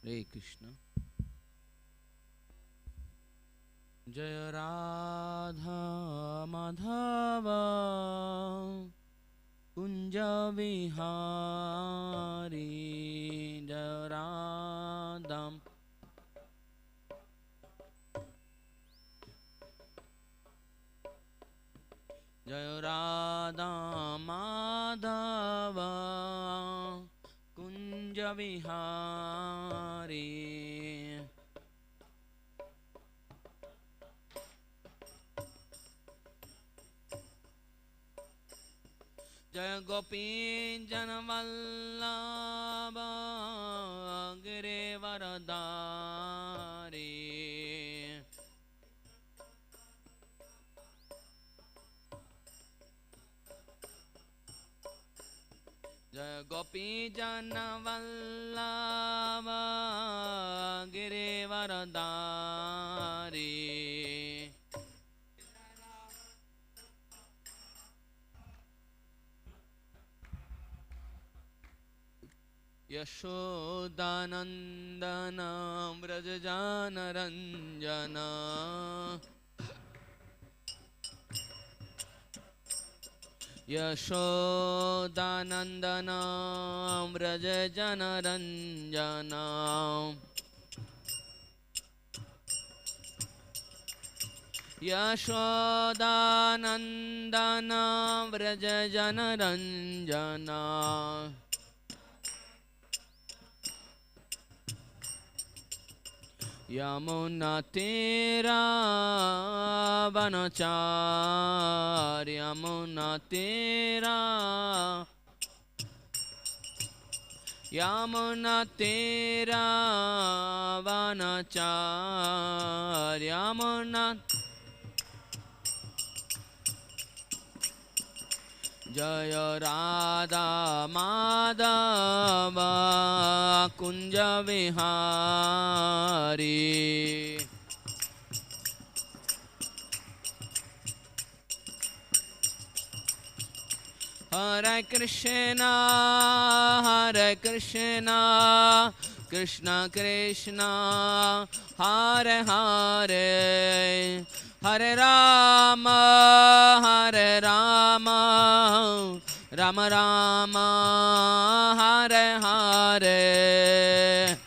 Hare Krishna. Jaya Radha Madhava Kunja Vihari Jaya Radha Jaya Radha Madhava Kunja Vihari Jaya Gopi Janavallabha Girivaradari Jaya Gopi Janavallabha Girivaradari Yashodanandana Vrajajana Ranjana Yashodanandana Vrajajana Ranjana Yashodanandana Vrajajana Ranjana Yamuna Tera Vanachar Yamuna Tera Yamuna Tera Vanachar Yamuna Jaya Radha Madhava Kunja Vihari Hare Krishna Krishna Krishna Hare Hare Hare Rama Rama Rama Hare Hare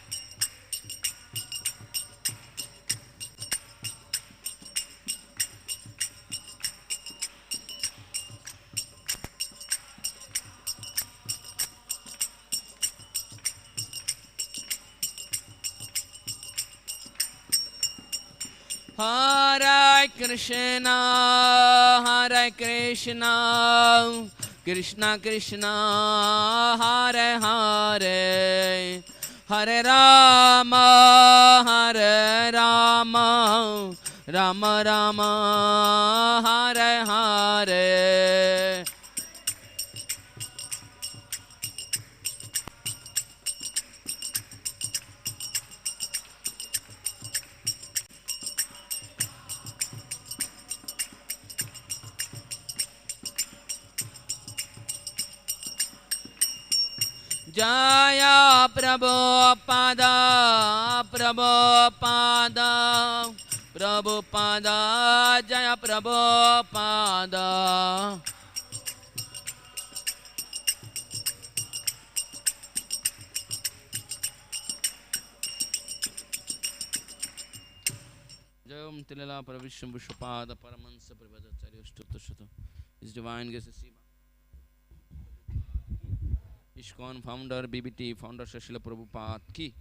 Hare Krishna Krishna Krishna Hare Hare Hare Rama Rama Rama Hare Hare Jaya Prabhupada Jaya Prabhupada Jayam Tilala Pravisham Vishwapada Paramansa Prabhadacharya Shtutashtata His Divine Grace ISKCON founder BBT founder Srila Prabhupada ki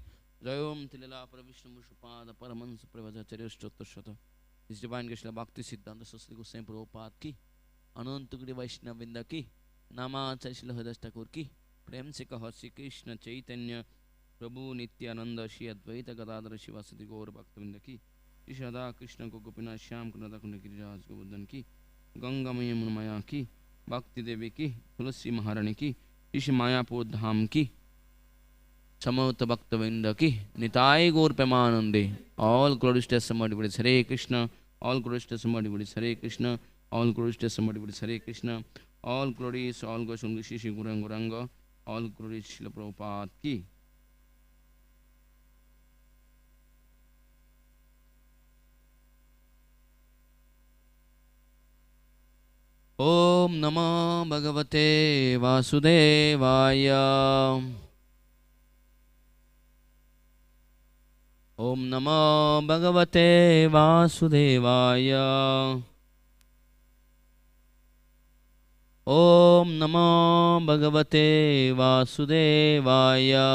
Jayom Tilala Pravishnu Vishwapada Paramansa Prabhadacharya Shtutashtata His Divine Grace Bhakti Siddhanta Saraswati Goswami Prabhupada ki Anantagiri Vaishnavinda ki Namacharya Srila Hridaya Thakur ki Prem se kaho Shri Krishna Chaitanya Prabhu Nityananda Shri Advaita Gadadhara Shivasati Gaur Bhaktavinda ki Shri Radha Krishna Gopinath Shyam Kunada Kunda Giriraj Govardhan ki Ganga Maya Munmaya ki Bhakti Devi ki Tulasi Maharani ki इस मायापुर धाम की समस्त भक्तवृंद की निताय गौर प्रेमानंदे all glories to somebody with Hare Krishna all glories to somebody with Hare Krishna all glories to somebody with Hare Krishna all glories all goes on Shri Guranga all glories Srila Prabhupada ki Om Namo Bhagavate Vasudevaya. Om Namo Bhagavate Vasudevaya. Om Namo Bhagavate Vasudevaya.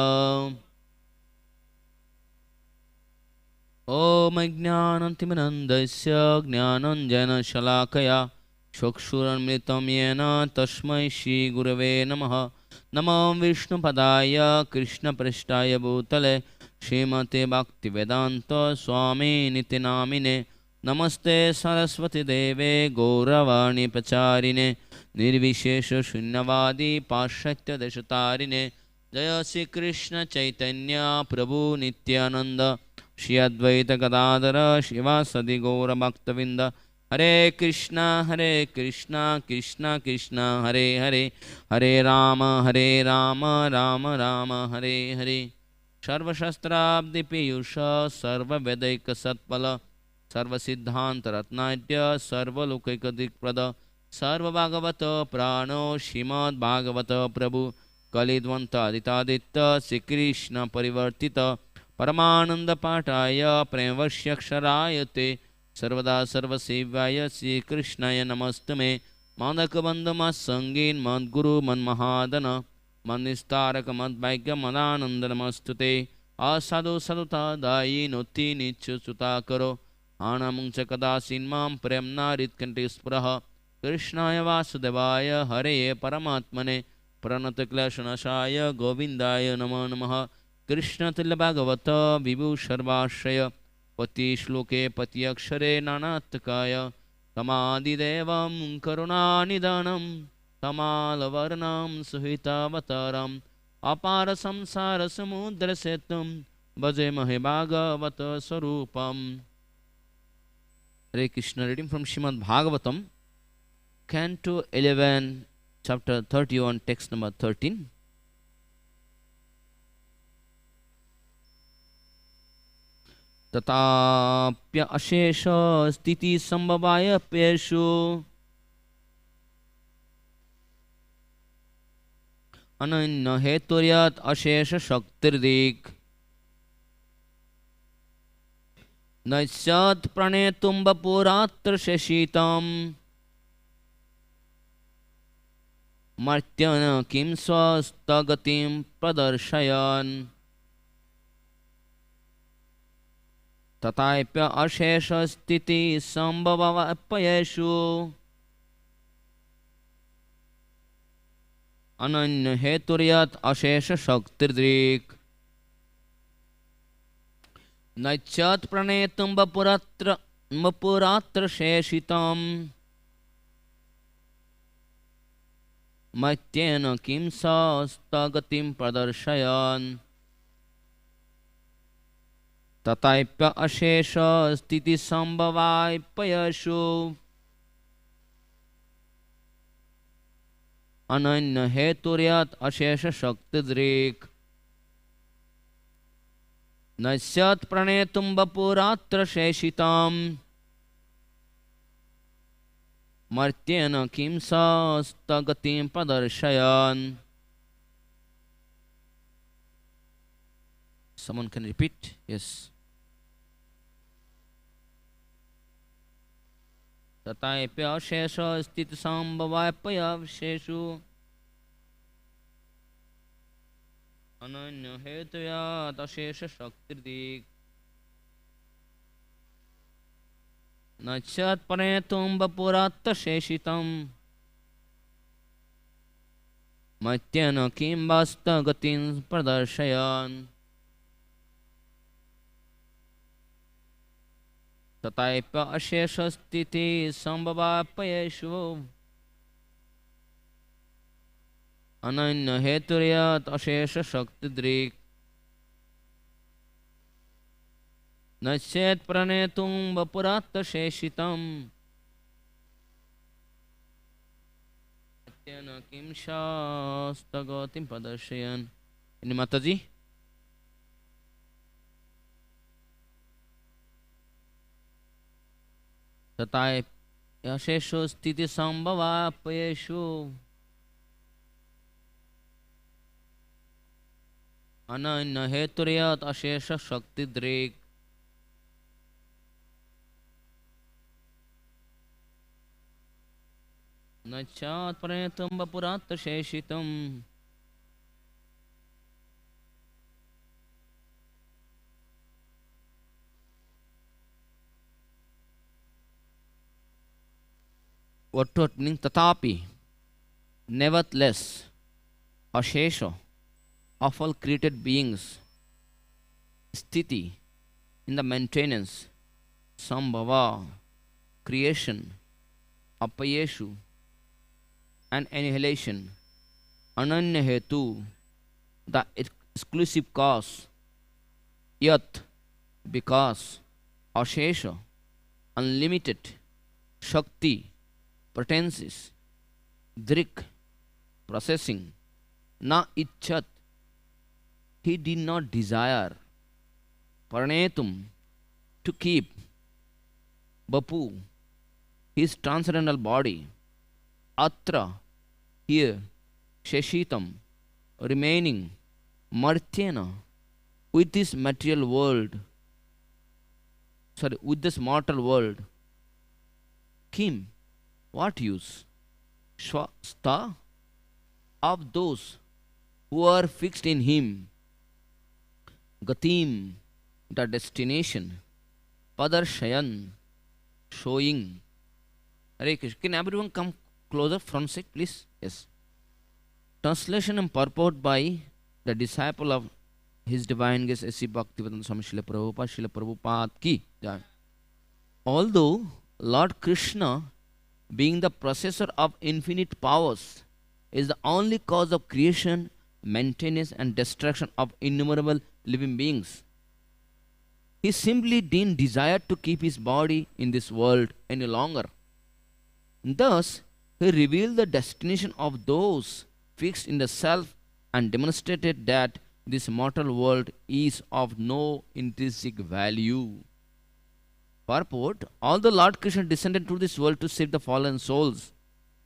Om Ajnanantimanandasya Jnananjana Shalakaya Chakshuramitam Yena Tasmai Shri Gurave Namaha. Namo Vishnu Padaya Krishna Prashtaya Bhutale Srimate Bhaktivedanta Swami Nitinamine. Namaste Saraswati Deve Gauravani Pacharine Nirvishesha Shunyavadi Pashatya Deshatarine. Jaya Sri Krishna Chaitanya Prabhu Nityananda Shri Advaita Gadadara Shivasadi Gaura Bhaktavinda. Hare Krishna Krishna Krishna Hare Hare Hare Rama Rama Rama Hare Hare. Sarva Shastrabdi Piyusha Sarva Vedaika Satpala Sarva Siddhanta Ratnaitya Sarva Lokaika Dikprada Sarva Bhagavata Prano Shrimad Bhagavata Prabhu Kalidvanta Aditaditya Sri Krishna Parivartita Paramananda Pataya Premvashyaksharayate Sarvada Sarvasevaya Sri Krishnaya Namastame Mandakabandha Sangin Mad Guru Man Mahadana Manistaraka Mad Bhaigya Madananda Namastute Asadu Saduta Dayi Noti Nichu Suta Karo Anamungcha Kadasin Mam Premna Ritkanti Spraha Krishnaya Vasudevaya Hare Paramatmane Pranataklashanashaya Govindaya Nama Namaha Krishna Tilla Bhagavata Vibhu Sharvashaya Pati Shloke Pati Akshare Nanatakaya Tamadidevam Karunanidanam Tamalavarnam Suhitavataram Apara Samsara Samudra Setum Bhaje Mahe Bhagavata Sarupam. Hare Krishna. Reading from Srimad Bhagavatam, Canto 11, Chapter 31, Text number 13. Tathāpy aśeṣa-sthiti-sambhavāpyayeṣv ananya-hetur aśeṣa-śakti-dhṛk naicchat praṇetuṁ vapur atra śeṣitam martyena sva-stha-gatiṁ pradarśayan tathāpy aśeṣa-sthiti-sambhavāpyayeṣv ananya-hetur aśeṣa-śakti-dhṛk naicchat praṇetuṁ vapur atra śeṣitam martyena sva-stha-gatiṁ pradarśayan tathāpy aśeṣa-sthiti-sambhavāpyayeṣv ananya-hetur aśeṣa-śakti-dhṛk naicchat praṇetuṁ vapur atra śeṣitam martyena sva-stha-gatiṁ pradarśayan. Someone can repeat? Yes. tathāpy aśeṣa-sthiti-sambhavāpyayeṣv ananya-hetur aśeṣa-śakti-dhṛk naicchat praṇetuṁ vapur atra śeṣitam martyena sva-stha-gatiṁ pradarśayan tathāpy aśeṣa-sthiti-sambhavāpyayeṣv ananya-hetur aśeṣa-śakti-dhṛk naicchat praṇetuṁ vapur atra śeṣitam martyena sva-stha-gatiṁ pradarśayan. Ini Mataji. tathāpy aśeṣa-sthiti-sambhavāpyayeṣv ananya-hetur aśeṣa-śakti-dhṛk naicchat praṇetuṁ vapur śeṣitam. What meaning? Tathāpy, nevertheless, aśeṣa, of all created beings, sthiti, in the maintenance, sambhava, creation, apyayeṣu, and annihilation, ananya-hetur, the exclusive cause, yat, because, aśeṣa, unlimited, shakti, potencies, dhṛk, processing, naicchat, he did not desire, praṇetum, to keep, vapuḥ, his transcendental body, atra, here, śeṣitam, remaining, martyena, with this material world, with this mortal world, kim, what use? Sva-stha, of those who are fixed in him, gatim, the destination, pradarśayan, showing. Hare Krishna. Can everyone come closer, front seat, please? Yes. Translation and purport by the disciple of His Divine Grace A.C. Bhaktivedanta Swami Srila Prabhupada ki jai. Although Lord Krishna, being the possessor of infinite powers, is the only cause of creation, maintenance and destruction of innumerable living beings, he simply didn't desire to keep his body in this world any longer. Thus, he revealed the destination of those fixed in the self and demonstrated that this mortal world is of no intrinsic value. Purport: although Lord Krishna descended to this world to save the fallen souls,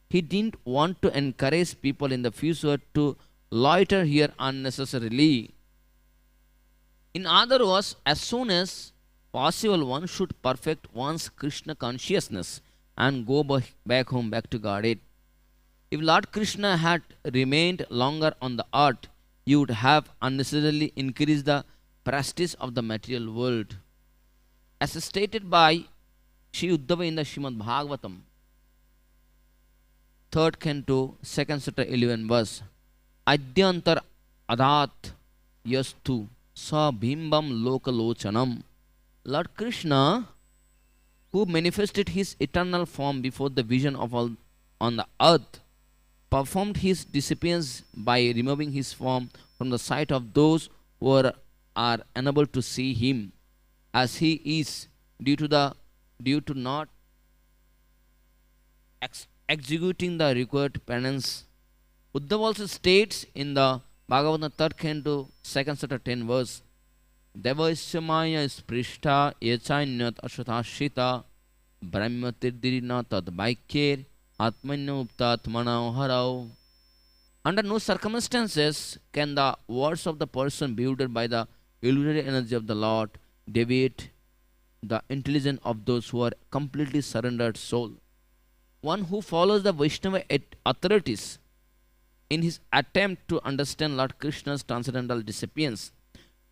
he didn't want to encourage people in the future to loiter here unnecessarily. In other words, as soon as possible, one should perfect one's Krishna consciousness and go back home, back to Godhead. If Lord Krishna had remained longer on the earth, he would have unnecessarily increased the prestige of the material world. As stated by Sri Uddhava in the Srimad Bhagavatam, 3rd canto, 2nd chapter, 11th verse, Adyantar adat yastu sa bhimbam lokalochanam. Lord Krishna, who manifested his eternal form before the vision of all on the earth, performed his disappearance by removing his form from the sight of those who are unable to see him as he is due to not executing the required penance. Uddhava also states in the Bhagavatam 3rd canto, 2nd chapter, 10th verse, Devasya sprishta yachanyat ashatashita brahmatirdirina tad vaikir atmanya uptatmana harau. Under no circumstances can the words of the person bewildered by the illusory energy of the Lord deviate the intelligence of those who are completely surrendered soul. One who follows the Vaishnava authorities in his attempt to understand Lord Krishna's transcendental disappearance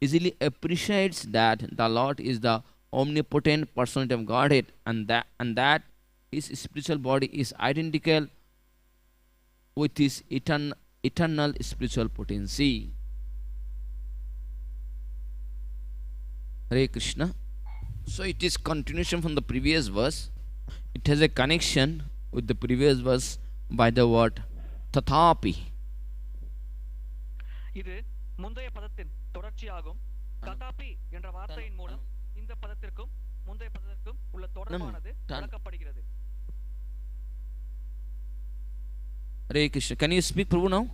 easily appreciates that the Lord is the omnipotent personality of Godhead and that his spiritual body is identical with his eternal spiritual potency. Hare Krishna. So it is continuation from the previous verse. It has a connection with the previous verse by the word tathāpy. இது முந்தைய பதத்தின் தொடர்ச்சியாகும். tathāpy என்ற வார்த்தையின் மூலம் இந்த பதத்திற்கும் முந்தைய பதத்திற்கும் உள்ள தொடர்பானது விளக்கப்படுகிறது. Hare Krishna. Can you speak Prabhu now?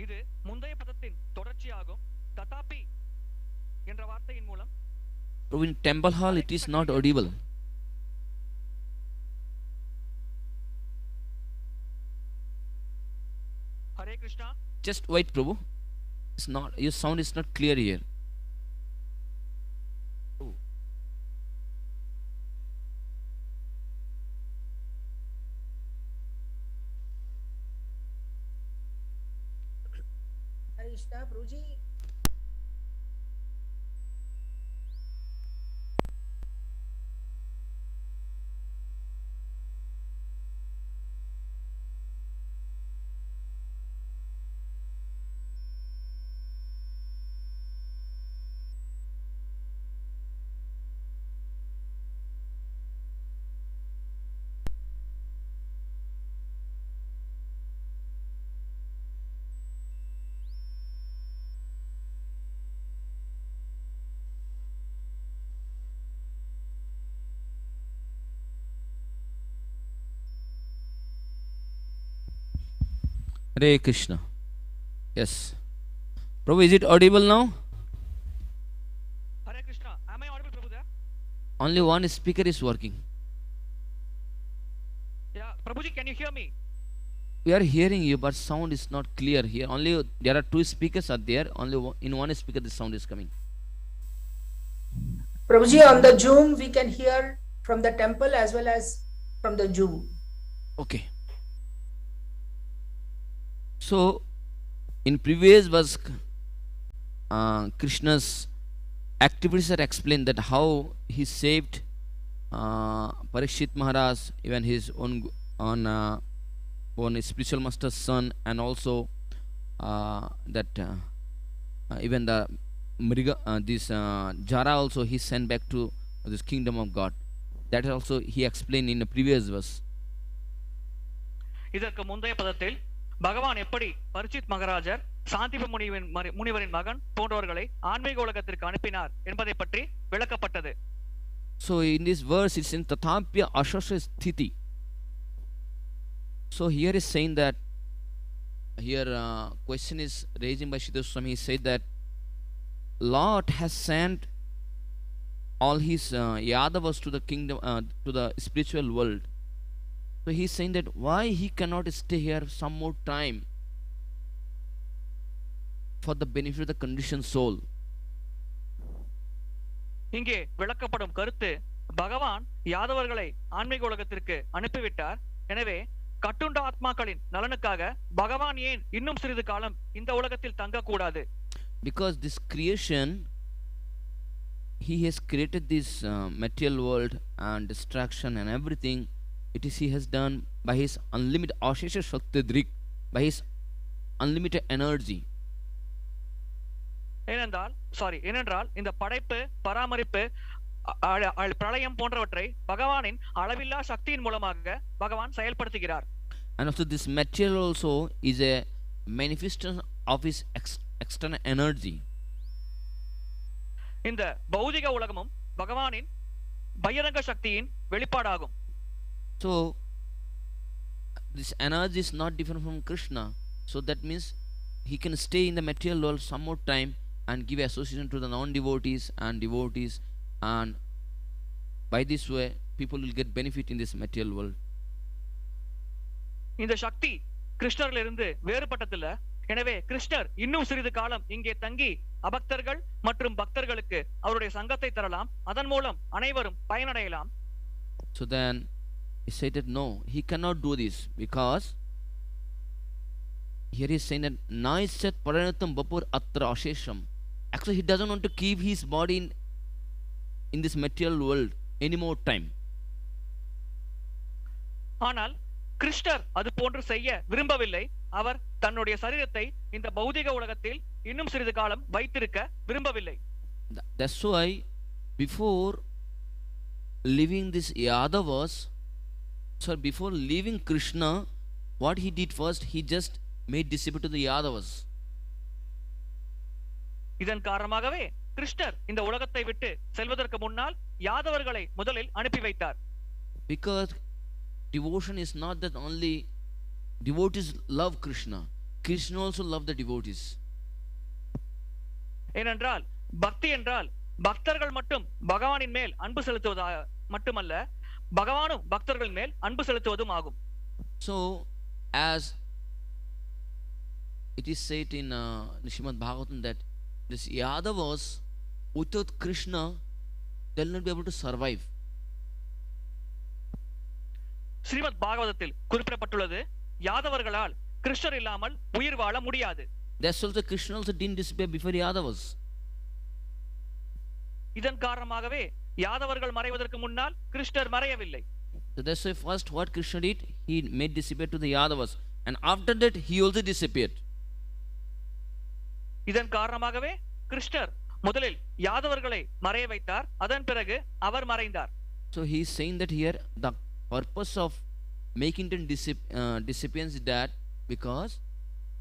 இது முந்தைய பதத்தின் தொடர்ச்சியாகும். tathāpy என்ற வார்த்தையின் மூலம் Prabhu, in temple hall it is not audible. Hare Krishna. Just wait, Prabhu. It's not, your sound is not clear here. Hare Krishna, Prabhuji. Hare Krishna. Yes. Prabhu, is it audible now? Hare Krishna. Am I audible, Prabhu? There? Only one speaker is working. Yeah, Prabhuji, can you hear me? We are hearing you, but sound is not clear here. Only there are two speakers are there. Only in one speaker the sound is coming. Prabhuji, on the Zoom we can hear from the temple as well as from the Zoom. Okay. So, in previous verse, Krishna's activities are explained, that how he saved Parikshit Maharaj, even his own spiritual master's son, and also that even the this Jara also he sent back to this kingdom of God. That also he explained in the previous verse. இதற்கு முந்தைய பதத்தில் பகவான் எப்படி பரிச்சித் மகாராஜர் சாந்திப முனிவரின் மகன் போன்றவர்களை ஆன்மீக உலகத்திற்கு அனுப்பினார் என்பதை பற்றி விளக்கப்பட்டது. So in this verse it's in tathāpy aśeṣa-sthiti. So here is saying that, here question is raising by Sridhar Swami. He said that Lord has sent all his Yadavas to the kingdom, to the spiritual world. So he is saying that why he cannot stay here some more time for the benefit of the conditioned soul. இங்கே விளக்கப்படும் கருத்து, பகவான் யாதவர்களை ஆன்மீக உலகத்திற்கு அனுப்பிவிட்டார். எனவே கட்டுண்ட ஆத்மாக்களின் நலனுக்காக பகவான் ஏன் இன்னும் சிறிது காலம் இந்த உலகத்தில் தங்கக்கூடாது? Because this creation, he has created this material world and distraction and everything. It is he has done by his unlimited aśeṣa-śakti-dhṛk, by his unlimited energy. ஏனென்றால் இந்த படைப்பு, பராமரிப்பு, பிரளயம் போன்றவற்றை பகவானின் அளவில்லா சக்தியின் மூலமாக பகவான் செயல்படுத்துகிறார். And also this material also is a manifestation of his external energy. இந்த பௌதிக உலகமும் பகவானின் பகிரங்க சக்தியின் வெளிப்பாடாகும். So this energy is not different from Krishna. So that means he can stay in the material world some more time and give association to the non-devotees and devotees, and by this way people will get benefit in this material world. இந்த சக்தி கிருஷ்ணரிலிருந்து வேறுபட்டதில்லை. எனவே கிருஷ்ணர் இன்னும் சிறிது காலம் இங்கே தங்கி அபக்தர்கள் மற்றும் பக்தர்களுக்கு அவருடைய சங்கத்தை தரலாம். அதன் மூலம் அனைவரும் பயனடையலாம். So then he said that no, he cannot do this, because here he is saying that naicchat praṇetuṁ vapur atra aśeṣam. Actually he doesn't want to keep his body in this material world any more time. ஆனால் கிருஷ்ணர் அது போன்று செய்ய விரும்பவில்லை. அவர் தன்னுடைய சரீரத்தை இந்த பௌதிக உலகத்தில் இன்னும் சிறிது காலம் வைத்திருக்க விரும்பவில்லை. That's why before leaving this Yadavas, so before leaving Krishna, what he did first, he just made disciple to the Yadavas. இதன் காரணமாகவே கிருஷ்ணர் இந்த உலகத்தை விட்டு செல்வதற்கு முன்னால் யாதவர்களை முதலில் அனுப்பி வைத்தார். Because devotion is not that only devotees love Krishna, Krishna also love the devotees. ஏனென்றால் பக்தி என்றால் பக்தர்கள் மட்டும் பகவானின் மேல் அன்பு செலுத்துவதா மட்டுமல்ல, பகவானும் பக்தர்கள் மேல் அன்பு செலுத்துவதும் ஆகும். So as it is said in Srimad Bhagavatam that this Yadavas without Krishna they'll not be able to survive. Srimad பாகவதத்தில் குறிப்பிடப்பட்டுள்ளது யாதவர்களால் கிருஷ்ணர் இல்லாமல் உயிர் வாழ முடியாது. That's also Krishna also didn't disappear before Yadavas. இதன் காரணமாகவே யாதவர்கள் மறைவதற்கு முன்னால் கிருஷ்ணர் மறையவில்லை. So that's why first what Krishna did, he made disappear to the Yadavas, and after that he also disappeared. இதன் காரணமாகவே கிருஷ்ணர் முதலில் யாதவர்களை மறைய வைத்தார், அதன் பிறகு அவர் மறைந்தார். So he is saying that here the purpose of making them disappearance is that because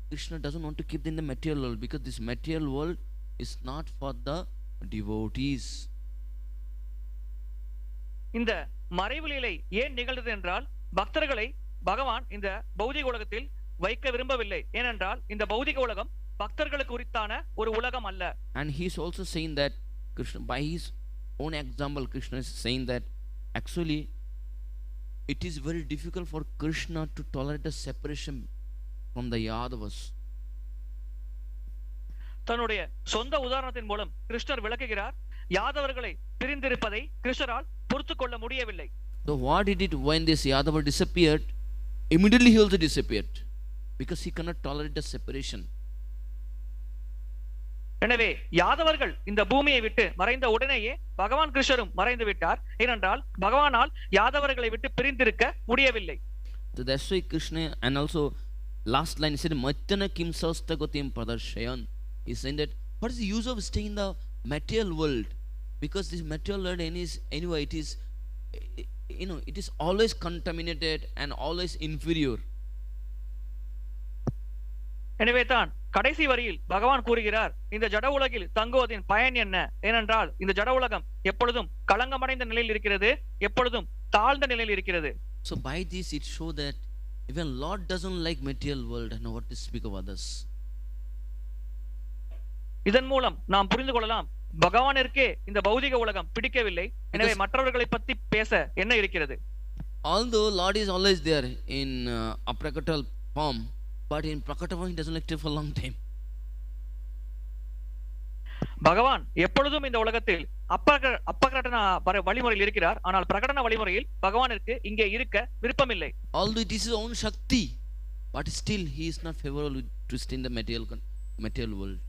Krishna doesn't want to keep them in the material world, because this material world is not for the devotees. இந்த மறைவு லீலை ஏன் நிகழ்ந்தது என்றால் பக்தர்களை பகவான் இந்த பௌதிக உலகத்தில் வைக்க விரும்பவில்லை. ஏனென்றால் இந்த பௌதிக உலகம் பக்தர்களுக்கு உரித்தான ஒரு உலகம் அல்ல. And he is also saying that Krishna, by his own example, Krishna is saying that actually it is very difficult for Krishna to tolerate the separation from the Yadavas. தன்னுடைய சொந்த உதாரணத்தின் மூலம் கிருஷ்ணர் விளக்குகிறார், யாதவர்களை பிரிந்திருப்பதை கிருஷ்ணரால் பொறுத்துக் கொள்ள முடியவில்லை. So what he did when this Yadava disappeared, immediately he also disappeared, because he cannot tolerate the separation. எனவே யாதவர்கள் இந்த பூமியை விட்டு மறைந்த உடனேயே பகவான் கிருஷ்ணரும் மறைந்து விட்டார். ஏனென்றால் பகவானால் யாதவர்களை விட்டு பிரிந்திருக்க முடியவில்லை. So that's why Krishna, and also last line he said martyena kim sva-stha-gatiṁ pradarśayan. He's saying that what is the use of staying in the material world, because this material world anyway it is, you know, it is always contaminated and always inferior. எனவே தான் கடைசி வரியில் பகவான் கூறுகிறார், இந்த ஜட உலகில் தங்குவதின் பயன் என்ன? ஏனென்றால் இந்த ஜட உலகம் எப்பொழுதும் களங்கமடைந்த நிலையில் இருக்கிறது, எப்பொழுதும் தாழ்ந்த நிலையில் இருக்கிறது. So by this it show that even Lord doesn't like material world and what to speak of others. இதன் மூலம் நாம் புரிந்து கொள்ளலாம், பகவானிற்கே இந்த பௌதிக உலகம் பிடிக்கவில்லை, எனவே மற்றவர்களை பற்றி பேச என்ன இருக்கிறது? Although Lord is always there in aprakatal form, but in prakata form he doesn't like to for a long time. பகவான் எப்பொழுதும் இந்த உலகத்தில் அப்பகடன வழிமுறையில் இருக்கிறார், ஆனால் பிரகடன வழிமுறையில் பகவானிற்கு இங்கே இருக்க விருப்பமில்லை. Although it is his own Shakti, but still he is not favorable to stay in the material world.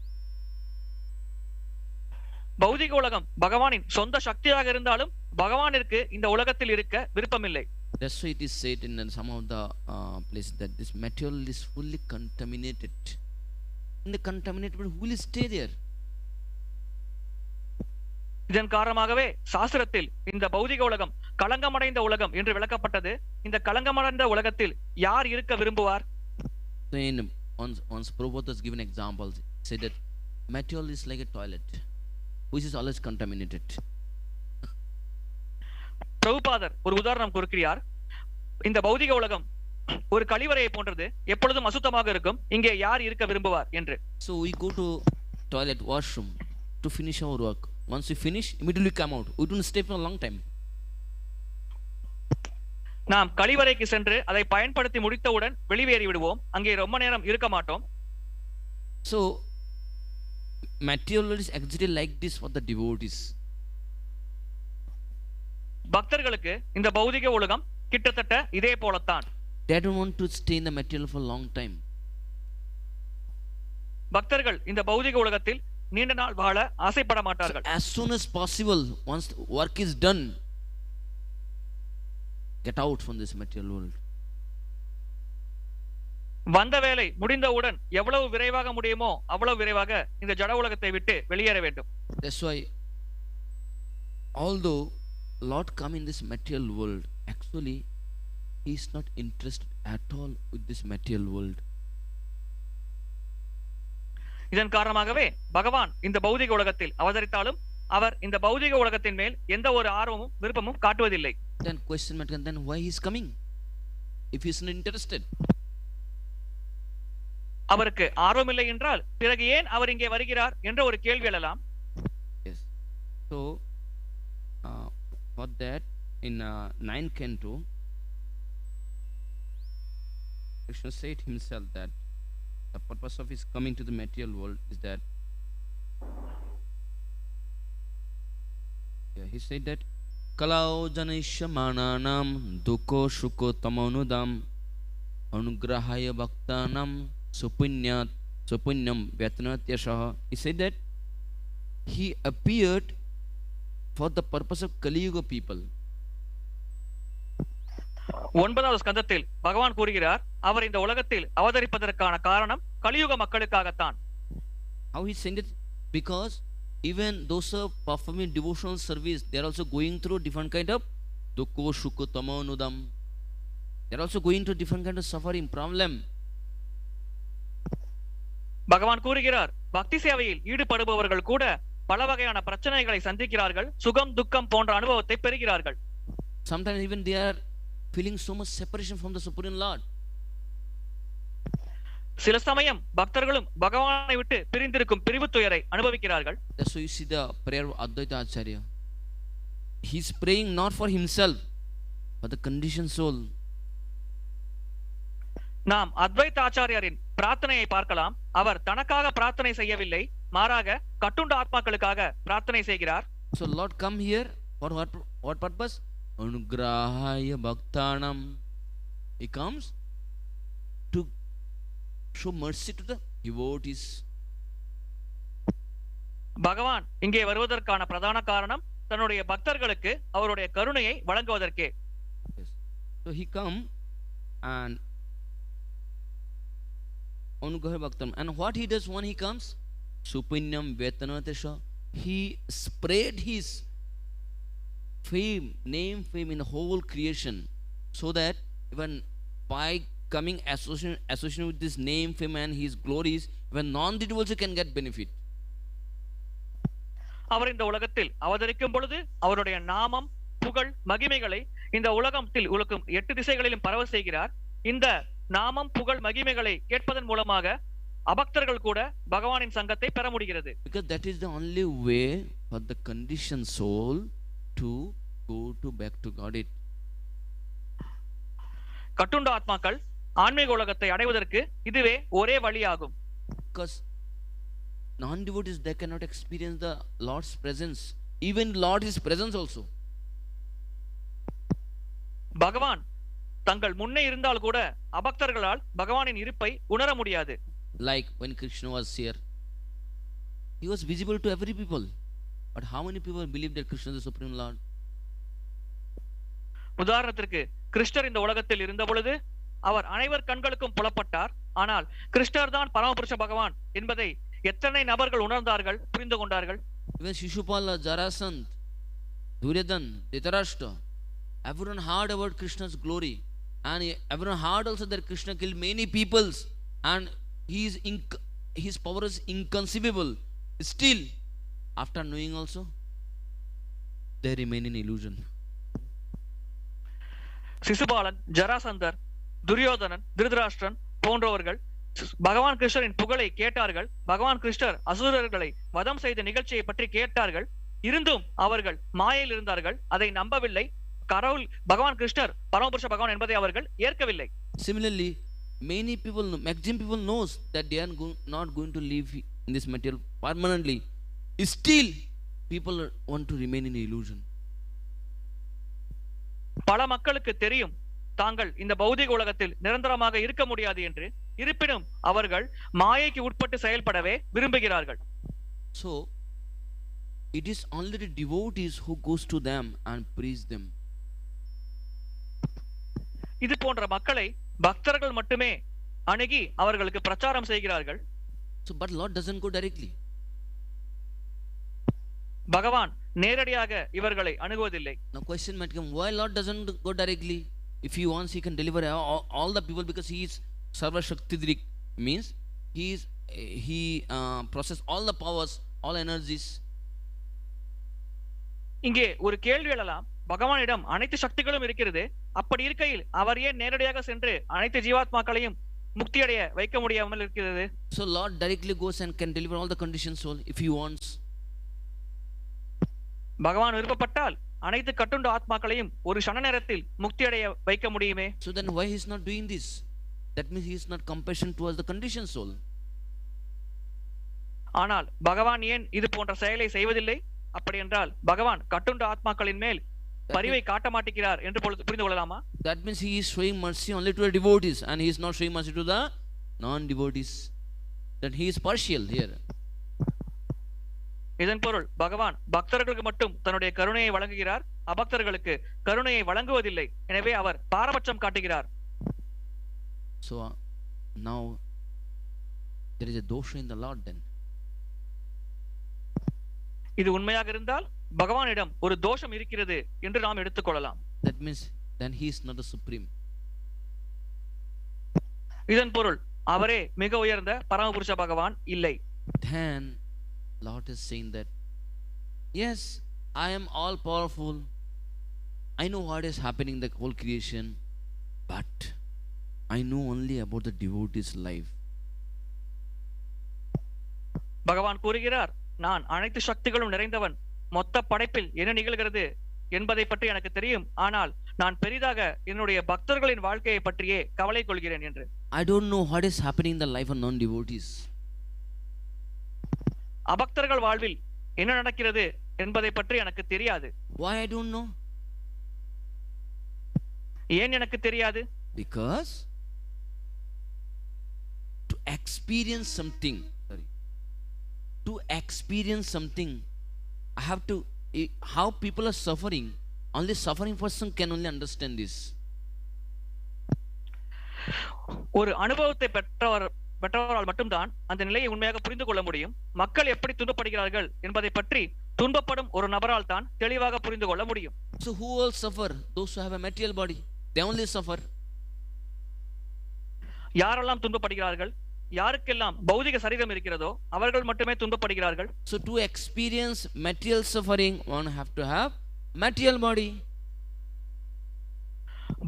பௌதிக உலகம் பகவானின் சொந்த சக்தியாக இருந்தாலும் பகவானிற்கு இந்த உலகத்தில் இருக்க விருப்பமில்லை. That's why it is said in some of the places that this material is fully contaminated. In the contaminated world, who will stay there? இதன் காரணமாகவே சாஸ்திரத்தில் இந்த பௌதிக உலகம் களங்கமடைந்த உலகம் என்று விளக்கப்பட்டது. இந்த களங்கமடைந்த உலகத்தில் யார் இருக்க விரும்புவார்? So in once Prabhupada has given examples, said that material is like a toilet, which is always contaminated. பிரபுபாதர் ஒரு உதாரணம் கொடுக்கிறார், இந்த பௌதிக உலகம் ஒரு கழிவறையை போன்றது, எப்பொழுதும் அசுத்தமாக இருக்கும், இங்கே யார் இருக்க விரும்புவார் என்று. So we go to toilet, washroom to finish our work. Once we finish, immediately come out. We don't stay for a long time. நாம் கழிவறைக்கு சென்று அதை பயன்படுத்தி முடித்தவுடன் வெளியேறி விடுவோம், அங்கே ரொம்ப நேரம் இருக்க மாட்டோம். So material is actually like this for the devotees. பக்தர்களுக்கு இந்த பௌதிக உலகம் கிட்டத்தட்ட இதே போலத்தான். They don't want to stay in the material for a long time. பக்தர்கள் இந்த பௌதிக உலகத்தில் நீண்ட நாள் வாழ ஆசைப்பட மாட்டார்கள். So as soon as possible, once the work is done, get out from this material world. வந்த வேலை முடிந்தவுடன் எவ்வளவு விரைவாக முடியுமோ அவ்வளவு விரைவாக இந்த ஜட உலகத்தை விட்டு வெளியேற வேண்டும். That's why although Lord come in this material world, actually he is not interested at all with this material world. இதன் காரணமாகவே பகவான் இந்த பௌதிக உலகத்தில் அவதரித்தாலும் அவர் இந்த பௌதிக உலகத்தின் மேல் எந்த ஒரு ஆர்வமும் விருப்பமும் காட்டுவதில்லை. Then question matter, then why he is coming if he is not interested? அவருக்கு ஆர்வம் இல்லை என்றால் பிறகு ஏன் அவர் இங்கே வருகிறார் என்ற ஒரு கேள்வி எழலாம். Yes. So for that in 9th canto Krishna said himself that the purpose of his coming to the material world is that he said that kalau janishyamananam duko shuko tamanudam anugrahaya bhaktanam supunyam vyatanatyashaha. He said that he appeared for the purpose of Kali Yuga people. 9வது ஸ்கந்தத்தில் பகவான் கூறுகிறார் அவர் இந்த உலகத்தில் அவதரிப்பதற்கான காரணம் கலியுக மக்களுக்காகத்தான். How he said it? Because even those who are performing devotional service, they are also going through different kind of dukho shuko tamanudam. They are also going through different kind of suffering problem. பகவான் கூறுகிறார் பக்தி சேவையில் ஈடுபடுபவர்கள் கூட பல வகையான பிரச்சனைகளை சந்திக்கிறார்கள், சுகம் துக்கம் போன்ற அனுபவத்தை பெறுகிறார்கள். Sometimes even they are feeling so much separation from the Supreme Lord. சில சமயம் பக்தர்களும் பகவானை விட்டு பிரிந்திருக்கும் பிரிவு துயரை அனுபவிக்கிறார்கள். That's why you see the prayer of Advaita Acharya. He is praying not for himself, but the conditioned soul. நாம் அத்வைத ஆச்சாரியாரின் பிரார்த்தனையை பார்க்கலாம். அவர் தனக்காக பிரார்த்தனை செய்யவில்லை, மாறாக கட்டுண்ட ஆத்மாக்களுக்காக பிரார்த்தனை செய்கிறார். So Lord come here for what purpose? Anugrahaya bhaktanam. He comes to show mercy to the devotees. பகவான் இங்கே வருவதற்கான பிரதான காரணம் தன்னுடைய பக்தர்களுக்கு அவருடைய கருணையை வழங்குவதற்கே. So he come and anugrahaya bhaktanam, and what he does when he comes? Supunyam vyatanatyasha. He spread his fame, fame in the whole creation, so that even by coming association with this name, fame and his glories, even non-devotees also can get benefit. அவர் இந்த உலகத்தில் அவதரிக்கும் பொழுது அவருடைய நாமம், புகழ், மகிமைகளை இந்த உலகத்தில் உலகம் 8 திசைகளிலும் பரவ செய்கிறார். இந்த நாமம், புகழ், மகிமைகளை கேட்பதன் மூலமாக அபக்தர்கள் கூட பகவானின் சங்கத்தை பெற முடிகிறது. Because that is the only way for the conditioned soul to go to back to God. கட்டுண்ட ஆத்மாக்கள் ஆன்மீக உலகத்தை அடைவதற்கு இதுவே ஒரே வழியாகும். Because non-devotees, they cannot experience the Lord's presence. Even Lord is presence also. பகவான் தங்கள் முன்னே இருந்தால் கூட அபக்தர்களால் பகவானின் இருப்பை உணர முடியாது. Like when Krishna was here, he was visible to every people. But how many people believe that Krishna is the Supreme Lord? உதாரணத்திற்கு கிருஷ்ணர் இந்த உலகத்தில் இருந்த பொழுது அவர் அனைவர் கண்களுக்கும் புலப்பட்டார். ஆனால் கிருஷ்ணர் தான் பரமபுருஷ பகவான் என்பதை எத்தனை நபர்கள் உணர்ந்தார்கள், புரிந்து கொண்டார்கள்? Even Shishupala, Jarasandh, Duryodhan, Dhritarashtra, everyone heard about Krishna's glory, and everyone heard also that Krishna killed many peoples, and his power is inconceivable. Still, after knowing also, they remain in illusion. சிசுபாலன், ஜராசந்தர், துரியோதனன், திருதராஷ்டிரன் போன்றவர்கள் பகவான் கிருஷ்ணரின் புகழை கேட்டார்கள். பகவான் கிருஷ்ணர் அசுரர்களை வதம் செய்த நிகழ்ச்சியை பற்றி கேட்டார்கள். இருந்தும் அவர்கள் மாயையில் இருந்தார்கள், அதை நம்பவில்லை. கடவுள் பகவான் கிருஷ்ணர் பரமபுருஷ பகவான் என்பதை அவர்கள் ஏற்கவில்லை. Similarly, many people, maximum people knows that they are not going to live in this material permanently. Still, people want to remain in illusion. பல மக்களுக்கு தெரியும் தாங்கள் இந்த பௌதிக உலகத்தில் நிரந்தரமாக இருக்க முடியாது என்று. இருப்பினும் அவர்கள் மாயைக்கு உட்பட்டு செயல்படவே விரும்புகிறார்கள். So, it is only the devotees who goes to them and praise them. இது போன்ற மக்களை பக்தர்கள் மட்டுமே அணுகி அவர்களுக்கு பிரச்சாரம் செய்கிறார்கள். So, but Lord doesn't go directly. பகவான் நேரடியாக இவர்களை அணுகுவதில்லை. Now question might come, why Lord doesn't go directly? If he wants, he can deliver all the people, because he is sva-stha-gatiṁ, means he process all the powers, all energies. இங்கே ஒரு கேள்வி எழலாம், பகவானிடம் அனைத்து சக்திகளும் இருக்கிறது, அப்படி இருக்கையில் அவர் ஏன் நேரடியாக சென்று அனைத்து ஜீவாத்மாக்களையும் முக்தியடைய வைக்க முடியாமல் இருக்கிறது? So Lord directly goes and can deliver all the conditioned soul if he wants. பகவான் விருப்பப்பட்டால் அனைத்து கட்டுண்ட ஆத்மாக்களையும் ஒரு க்ஷண நேரத்தில் முக்தியடைய வைக்க முடியுமே. So then why he is not doing this? That means he is not compassion towards the conditioned soul. ஆனால் பகவான் ஏன் இது போன்ற செயலை செய்வதில்லை? அப்படி என்றால் பகவான் கட்டுண்ட ஆத்மாக்களின் மேல் பரிவை காட்ட மாட்டேங்கிறார் என்று புரிந்து கொள்ளலாமா? That means he is showing mercy only to the devotees and he is not showing mercy to the non-devotees. That he is partial here. இதன் பொருள் பகவான் பக்தர்களுக்கு மட்டும் தன்னுடைய கருணையை வழங்குகிறார், அபக்தர்களுக்கு கருணையை வழங்குவதில்லை. எனவே அவர் பாரபட்சம் காட்டுகிறார். So now there is a dosha in the Lord then. இது உண்மையாக இருந்தால் பகவானிடம் ஒரு தோஷம் இருக்கிறது என்று நாம் எடுத்துக்கொள்ளலாம். That means then he is not the supreme. இதன் பொருள் அவரே மிக உயர்ந்த பரமபுருஷ பகவான் இல்லை. Then Lord is saying that yes, I am all powerful, I know what is happening in the whole creation, but I know only about the devotee's life. பகவான் கூறுகிறார், நான் அனைத்து சக்திகளும் நிறைந்தவன், மொத்த படைப்பில் என்ன நிகழ்கிறது என்பதை பற்றி எனக்கு தெரியும், ஆனால் நான் பெரிதாக என்னுடைய பக்தர்களின் வாழ்க்கையை பற்றியே கவலை கொள்கிறேன் என்று. I don't know what is happening in the life of non-devotees. அபக்தர்கள் வாழ்வில் என்ன நடக்கிறது என்பதை பற்றி எனக்கு தெரியாது. Why I don't know? ஏன் எனக்கு தெரியாது? Because to experience something, to experience something, I have to, how people are suffering, only suffering person can only understand this. ஒரு அனுபவத்தை பெற்றவரால் மட்டும்தான் அந்த நிலையை உண்மையாக புரிந்து கொள்ள முடியும். மக்கள் எப்படி துன்பப்படுகிறார்கள் என்பதை பற்றி துன்பப்படும் ஒரு நபரால் தான் தெளிவாக புரிந்து கொள்ள முடியும். So who all suffer? Those who have a material body, they only suffer. யாரெல்லாம் துன்பப்படுகிறார்கள்? யாருக்கெல்லாம் பௌதிக சரீரம் இருக்கிறதோ அவர்கள் மட்டுமே துன்பப்படுகிறார்கள். So to experience material suffering, one have to have material body.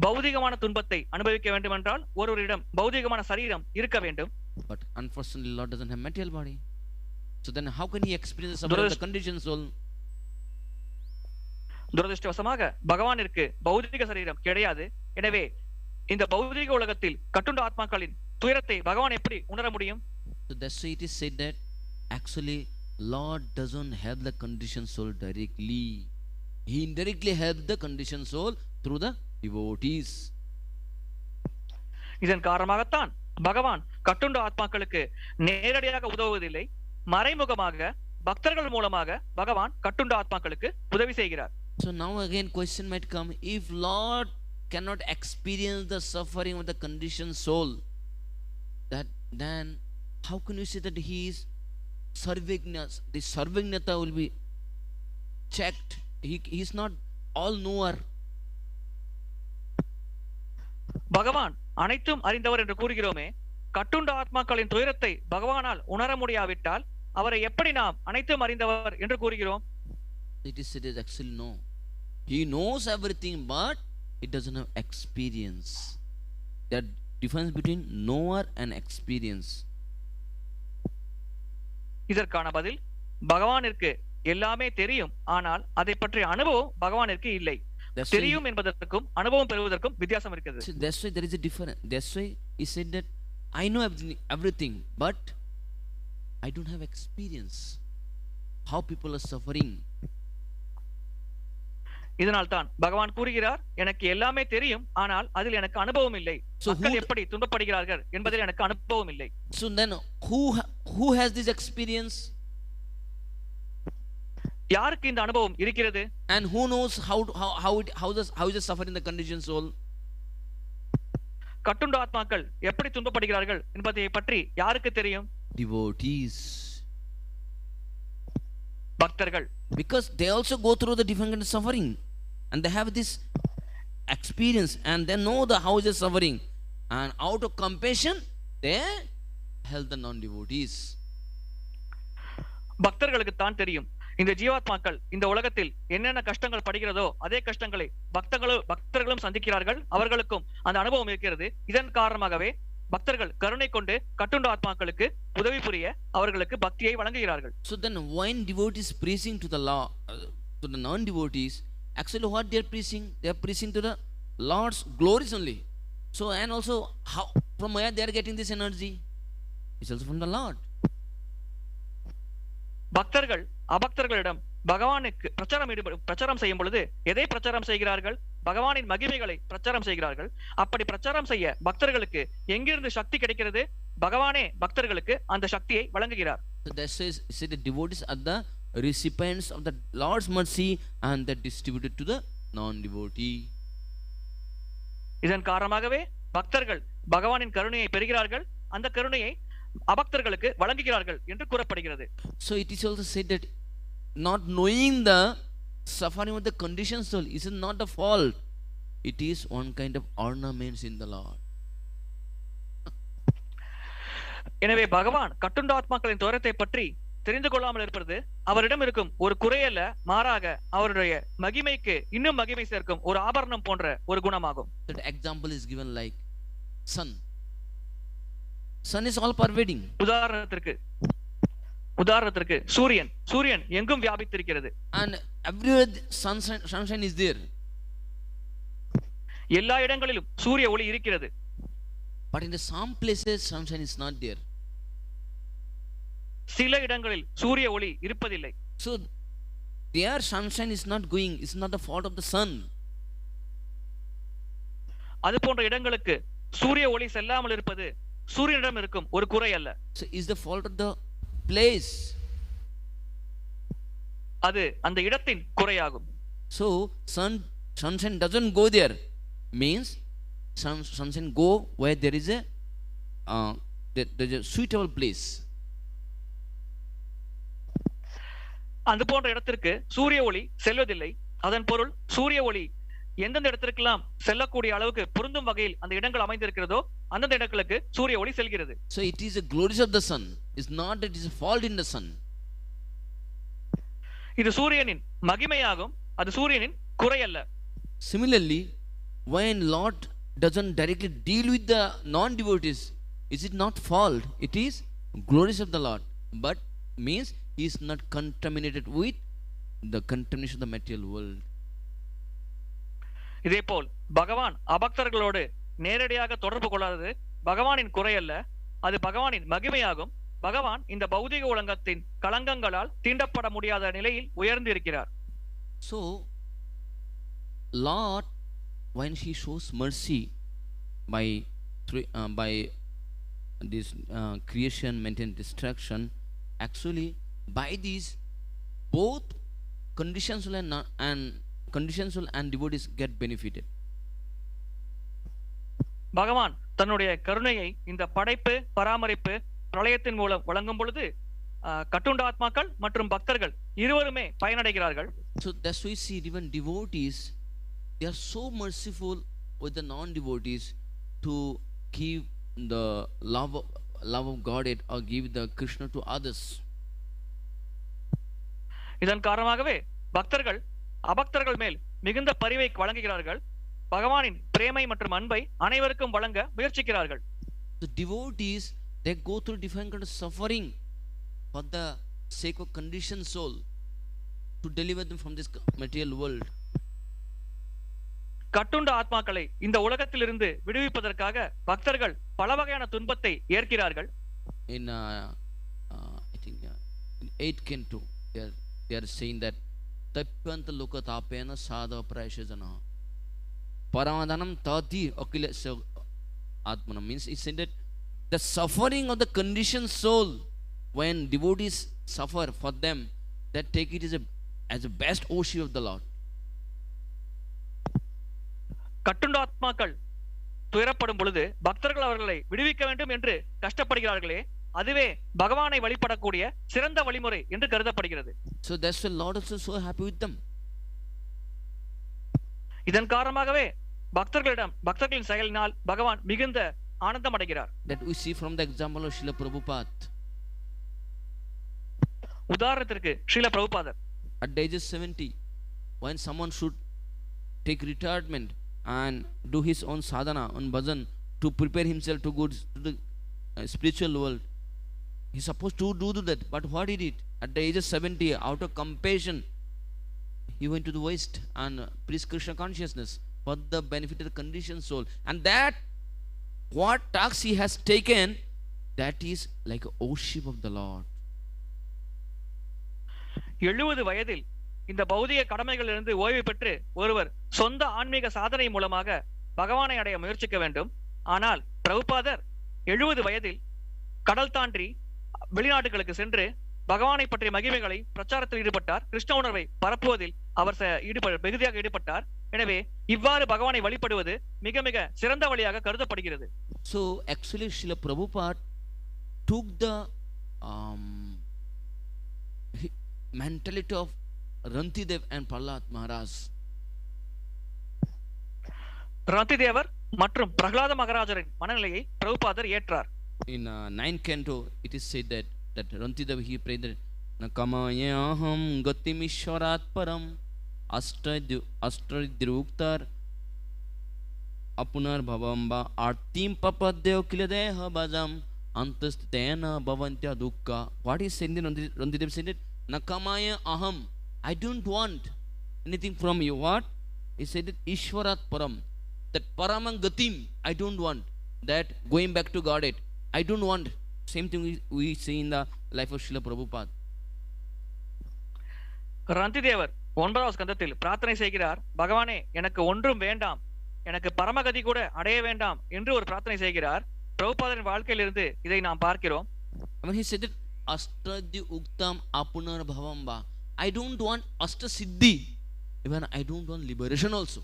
பௌதிகமான துன்பத்தை அனுபவிக்க வேண்டும் என்றால் ஒருவரிடம் பௌதிகமான சரீரம் இருக்க வேண்டும். But unfortunately Lord doesn't have material body. So then how can he experience the suffering of the conditioned soul? துரதிர்ஷ்டவசமாக பகவானிற்கு பௌதிக சரீரம் கிடையாது. எனவே இந்த பௌதிக உலகத்தில் கட்டுண்ட ஆத்மாக்களின் துயரத்தை பகவான் எப்படி உணர முடியும்? So that's why it is said that actually Lord doesn't help the conditioned soul directly. He indirectly helps the conditioned soul through the devotees. இதன் காரணமாகத்தான் பகவான் கட்டுண்ட ஆத்மாக்களுக்கு நேரடியாக உதவுவதில்லை, மறைமுகமாக பக்தர்கள் மூலமாக பகவான் கட்டுண்ட ஆத்மாக்களுக்கு உதவி செய்கிறார். So now again question might come, if Lord cannot experience the suffering of the conditioned soul, that then how can you say that he is sarvagna? The sarvagnata will be checked. He is not all knower. பகவான் அனைத்தும் அறிந்தவர் என்று கூறுகிறோமே, கட்டுண்ட ஆத்மாக்களின் துயரத்தை பகவானால் உணர முடியாவிட்டால் அவரை எப்படி நாம் அனைத்தும் அறிந்தவர் என்று கூறுகிறோம்? It is said is actually no. He knows everything, but he doesn't have experience. That difference between knower and experience. இதற்கான பதில், பகவானிற்கு எல்லாமே தெரியும், ஆனால் அதை பற்றிய அனுபவம் பகவானிற்கு இல்லை. தெரியும் என்பதற்கும் அனுபவம் பெறுவதற்கும் வித்தியாசம் இருக்கிறது. So that's why there is a difference. That's why he said that I know everything, but I don't have experience how people are suffering. இதனால் தான் பகவான் கூறுகிறார், எனக்கு எல்லாமே தெரியும், ஆனால் அதில் எனக்கு அனுபவம் இல்லை. மக்கள் எப்படி துன்பப்படுகிறார்கள் என்பதில் எனக்கு அனுபவம் இல்லை. So then who has this experience? யாருக்கு இந்த அனுபவம் இருக்கிறது? And who knows how is the suffering the conditioned soul? கட்டுண்ட ஆத்மாக்கள் எப்படி துன்பப்படுகிறார்கள் என்பதை பற்றி யாருக்கு தெரியும்? Devotees, பக்தர்கள். Because they also go through the different kind of suffering and they have this experience and they know how is the suffering, and out of compassion they help the non-devotees. பக்தர்களுக்கு தான் தெரியும் இந்த ஜீவாத்மாக்கள் இந்த உலகத்தில் என்னென்ன கஷ்டங்கள் படுகிறதோ அதே கஷ்டங்களை பக்தர்களும் சந்திக்கிறார்கள், அவர்களுக்கும் அந்த அனுபவம் இருக்கிறது. இதன் காரணமாகவே பக்தர்கள் கருணை கொண்டு கட்டுண்ட ஆத்மாக்களுக்கு உதவி புரிய அவர்களுக்கு பக்தியை வழங்குகிறார்கள். So then when devotees preaching to the law to the non-devotees, actually what they are preaching? They are preaching to the Lord's glories only. So and also how from where they are getting this energy? It's also from the Lord. பக்தர்கள் அபக்தர்களிடம் பகவானுக்கு பிரச்சாரம் செய்யும் பொழுது எதை பிரச்சாரம் செய்கிறார்கள்? பகவானின் மகிமைகளை பிரச்சாரம் செய்கிறார்கள். அப்படி பிரச்சாரம் செய்ய பக்தர்களுக்கு எங்கிருந்து சக்தி கிடைக்கிறது? பகவானே பக்தர்களுக்கு அந்த சக்தியை வழங்குகிறார். So that says, the devotees are the recipients of the Lord's mercy and that distributed to the non-devotee. இதன் காரணமாகவே பக்தர்கள் பகவானின் கருணையை பெறுகிறார்கள், அந்த கருணையை அபக்தர்களுக்கு வழங்குகிறார்கள் என்று கூறப்படுகிறது. So it is also said that not knowing the suffering of the conditioned soul is not the fault. It is one kind of ornaments in the Lord. எனவே பகவான் கட்டுண்ட ஆத்மாக்களின் துயரத்தை பற்றி தெரிந்து கொள்ளாமல் இருப்பது அவரிடம் இருக்கும் ஒரு குறையல்ல, மாறாக அவருடைய மகிமைக்கு இன்னும் மகிமை சேர்க்கும் ஒரு ஆபரணம் போன்ற ஒரு குணமாகும். That example is given like sun. Sun is all pervading. உதாரணத்திற்கு சூரியன் எங்கும் வியாபித்திருக்கிறது. And everywhere sunshine is there. எல்லா இடங்களிலும் சூரிய ஒளி இருக்கிறது. But in some places sunshine is not there. சில இடங்களில் சூரிய ஒளி இருப்பதில்லை. So their sunshine is not going, it's not the fault of the sun. அது போன்ற இடங்களுக்கு சூரிய ஒளி செல்லாமல் இருப்பது சூரியனிடம் இருக்கும் ஒரு குறை அல்ல. So is the fault of the place. அது அந்த இடத்தின் குறையாகும். So sunshine doesn't go there, means sunshine go where there is a suitable place. அந்த போன்ற இடத்திற்கு சூரிய ஒளி செல்வதில்லை. அதன் பொருள் சூரிய ஒளி எந்தெந்த இடத்திற்கெல்லாம் செல்லக்கூடிய அளவுக்கு பொருந்தும் வகையில் அந்த இடங்கள் அமைந்திருக்கிறதோ அந்தந்த இடங்களுக்கு சூரிய ஒளி செல்கிறது. So it is a glories of the sun. It's not that it is a fault in the sun. இது சூரியனின் மகிமையாகும், அது சூரியனின் குறை அல்ல. Similarly, when Lord doesn't directly deal with the non-devotees, is it not fault? It is glories of the Lord, but means he is not contaminated with the contamination of the material world. இதேபோல் பகவான் அபக்தர்களோடு நேரடியாக தொடர்பு கொள்ளாதது பகவானின் குறை அல்ல, அது பகவானின் மகிமையாகும். பகவான் இந்த பௌதிக உலகத்தின் களங்கங்களால் தீண்டப்பட முடியாத நிலையில் உயர்ந்து இருக்கிறார். So Lord, when he shows mercy by this creation, maintenance, destruction, actually by these both conditional and devotees get benefited. பகவான் தன்னுடைய கருணையை இந்த படைப்பு, பராமரிப்பு, பிரளயத்தின் மூலம் வழங்கும் பொழுது கட்டுண்ட ஆத்மாக்கள் மற்றும் பக்தர்கள் இருவருமே பயனடைகிறார்கள். So that's why we see even devotees, they are so merciful with the non-devotees to give the love of Godhead or give the Krishna to others. இதன் காரணமாகவே பக்தர்கள் அபக்தர்கள் மேல் மிகுந்த பரிவை வழங்குகிறார்கள். பகவானின் பிரேமை மற்றும் அன்பை அனைவருக்கும் வழங்க முயற்சிக்கிறார்கள். The devotees, they go through different kind of suffering for the sake of conditioned soul to deliver them from this material world. கட்டுண்ட ஆத்மாக்களை இந்த உலகத்திலிருந்து விடுவிப்பதற்காக பக்தர்கள் பல வகையான துன்பத்தை ஏற்கிறார்கள். In I think in 8 canto they are saying that tappyanta lokatapena sadha prayashajana paramadhanam tati akhilesya atmanam, means it said that the suffering of the conditioned soul, when devotees suffer for them, that take it as a best worship of the Lord. கட்டுண்ட ஆத்மாக்கள் துயரப்படும் பொழுது பக்தர்கள் அவர்களை விடுவிக்க வேண்டும் என்று கஷ்டப்படுகிறார்களே, அதுவே பகவானை வழிபடக்கூடிய சிறந்த வழிமுறை என்று கருதப்படுகிறது. So that's why Lord is so happy with them. இதன் காரணமாகவே பக்தர்களின் செயலினால் பகவான் மிகுந்த ஆனந்தம் அடைகிறார். That we see from the example of Srila Prabhupada. உதாரணத்திற்கு ஸ்ரீல பிரபுபாதர் at the age of 70, when someone should take retirement and do his own sadhana on bhajan to prepare himself to go to the spiritual world, he's supposed to do that. But what he did at the age of 70, out of compassion, he went to the West and preached Krishna consciousness for the benefit of the conditioned soul. And that what task he has taken, that is like a worship of the Lord. 70 வயதில் இந்த பௌதிக கடமைகளிலிருந்து ஓய்வு பெற்று ஒருவர் சொந்த ஆன்மீக சாதனை மூலமாக பகவானை அடைய முயற்சிக்க வேண்டும். ஆனால் பிரபுபாதர் 70 வயதில் கடல் தாண்டி வெளிநாடுகளுக்கு சென்று பகவானை பற்றிய மகிமைகளை பிரச்சாரத்தில் ஈடுபட்டார். கிருஷ்ண உணர்வை பரப்புவதில் அவர் வெகுதியாக ஈடுபட்டார். எனவே இவ்வாறு பகவானை வழிபடுவது மிக மிக சிறந்த வழியாக கருதப்படுகிறது. So actually Srila Prabhupada took the mentality of Rantidev and Prahlad Maharaj. ரந்திதேவர் மற்றும் பிரகலாத மகாராஜரின் மனநிலையை பிரபுபாதர் ஏற்றார். In 9th canto it is said that Rantidev he prayed that nakamaya-aham gatim ishwarat param aśeṣa-sthiti-sambhavāpyayeṣv apunar bhavamba artim papaddev kiladeha bajam antastena bhavantya dukkha. What is said in Rantidev said it, nakamaya-aham, I don't want anything from you. What? He said it, ishwarat param, that paramam gatim, I don't want that going back to Godhead. I don't want. Same thing we see in the life of Srila Prabhupada. ரந்திதேவர் 9வது ஸ்கந்தத்தில் பிரார்த்தனை செய்கிறார், பகவானே எனக்கு ஒன்றும் வேண்டாம், எனக்கு பரமகதி கூட அடைய வேண்டாம் என்று ஒரு பிரார்த்தனை செய்கிறார். பிரபுபாதரின் வாழ்க்கையிலிருந்து இதை நாம் பார்க்கிறோம். When he said it, astadhi uktam apunar bhavamba, I don't want aśeṣa-siddhi, even I don't want liberation also.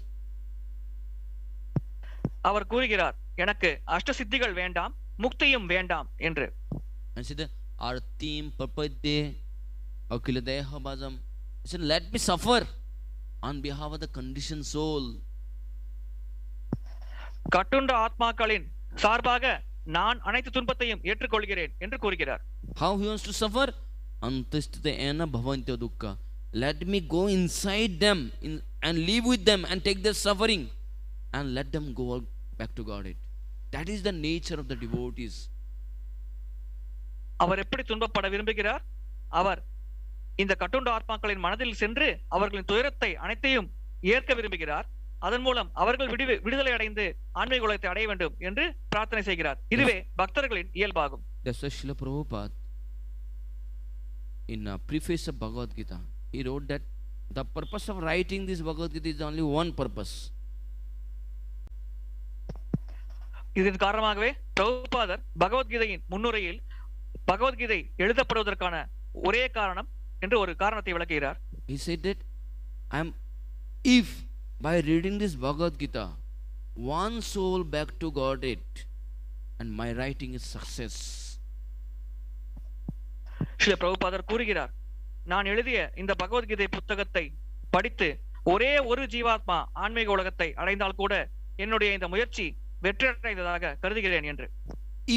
அவர் கூறுகிறார், எனக்கு அஷ்டசித்திகள் வேண்டாம், முக்தியும் வேண்டாம் என்று. And said artim papadde akiladeha bajam, he said let me suffer on behalf of the conditioned soul. கட்டுண்ட ஆத்மாக்களின் சார்பாக நான் அனைத்து துன்பத்தையும் ஏற்றுக்கொள்கிறேன் என்று கூறுகிறார். How he wants to suffer? Antastena bhavantya dukkha, let me go inside them and live with them and take their suffering and let them go back to Godhead. That is the nature of the devotees. அவர் எப்படி துன்பப்பட விரும்புகிறார்? அவர் இந்த கட்டுண்ட ஆத்மாக்களின் மனதில் சென்று அவர்களின் துயரத்தை அனைத்தையும் ஏற்க விரும்புகிறார். அதன் மூலம் அவர்கள் விடுதலை அடைந்து ஆன்மீக உலகத்தை அடைய வேண்டும் என்று பிரார்த்தனை செய்கிறார். இதுவே பக்தர்களின் இயல்பாகும். That's why Srila Prabhupada in a preface of Bhagavad Gita he wrote that the purpose of writing this Bhagavad Gita is only one purpose. இதன் காரணமாகவே பிரபுபாதர் பகவத்கீதையின் முன்னுரையில் பகவத்கீதை எழுதப்படுவதற்கான ஒரே காரணம் என்று ஒரு காரணத்தை விளக்குகிறார். He said that if by reading this Bhagavad Gita one soul back to Godhead and my writing is success. Sri பிரபுபாதர் கூறுகிறார், நான் எழுதிய இந்த பகவத்கீதை புத்தகத்தை படித்து ஒரே ஒரு ஜீவாத்மா ஆன்மீக உலகத்தை அடைந்தால் கூட என்னுடைய இந்த முயற்சி வெற்றியடைந்ததாக கருதுகிறேன் என்று.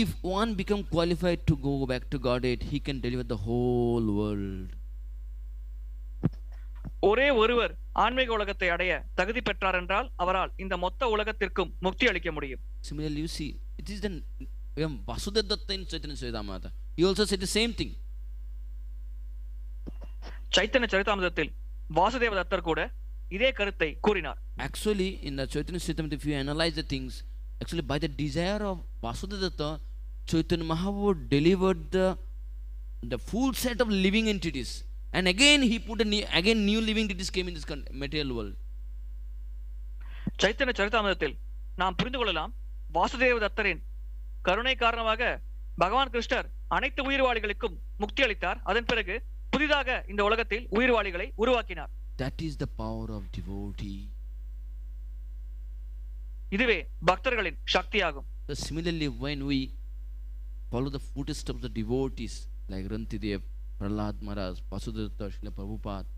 If one become qualified to go back to Godhead, he can deliver the whole world. ஒரே ஒருவர் ஆன்மீக உலகத்தை அடைய தகுதி பெற்றார் என்றால் அவரால் இந்த மொத்த உலகத்திற்கும் முக்தி அளிக்க முடியும். Similarly, you see, it is the Vasudeva Datta in Chaitanya Charitamrita. He also said the same thing. Chaitanya சரிதாமிரத்தில் Vasudeva தத்தர் கூட இதே கருத்தை கூறினார். Actually, in the Chaitanya Charitamrita, if you analyze the things, actually by the desire of Vasudeva Datta, Chaitanya Mahaprabhu delivered the full set of living entities, and again he put new living entities came in this material world. Chaitanya சரிதாமிரத்தில் நாம் புரிந்து கொள்ளலாம், வாசுதேவ தத்தரின் கருணை காரணமாக பகவான் கிருஷ்ணர் அனைத்து உயிர்வாளிகளுக்கும் முக்தி அளித்தார். அதன் பிறகு புதிதாக இந்த உலகத்தில் உயிர்வாளிகளை உருவாக்கினார். That is the power of devotee. இதுவே பக்தர்களின் சக்தியாகும். Similarly, when we follow the footsteps of the devotees like Rantidev, Prahlad Maharaj, Vasudeva, Srila Prabhupada,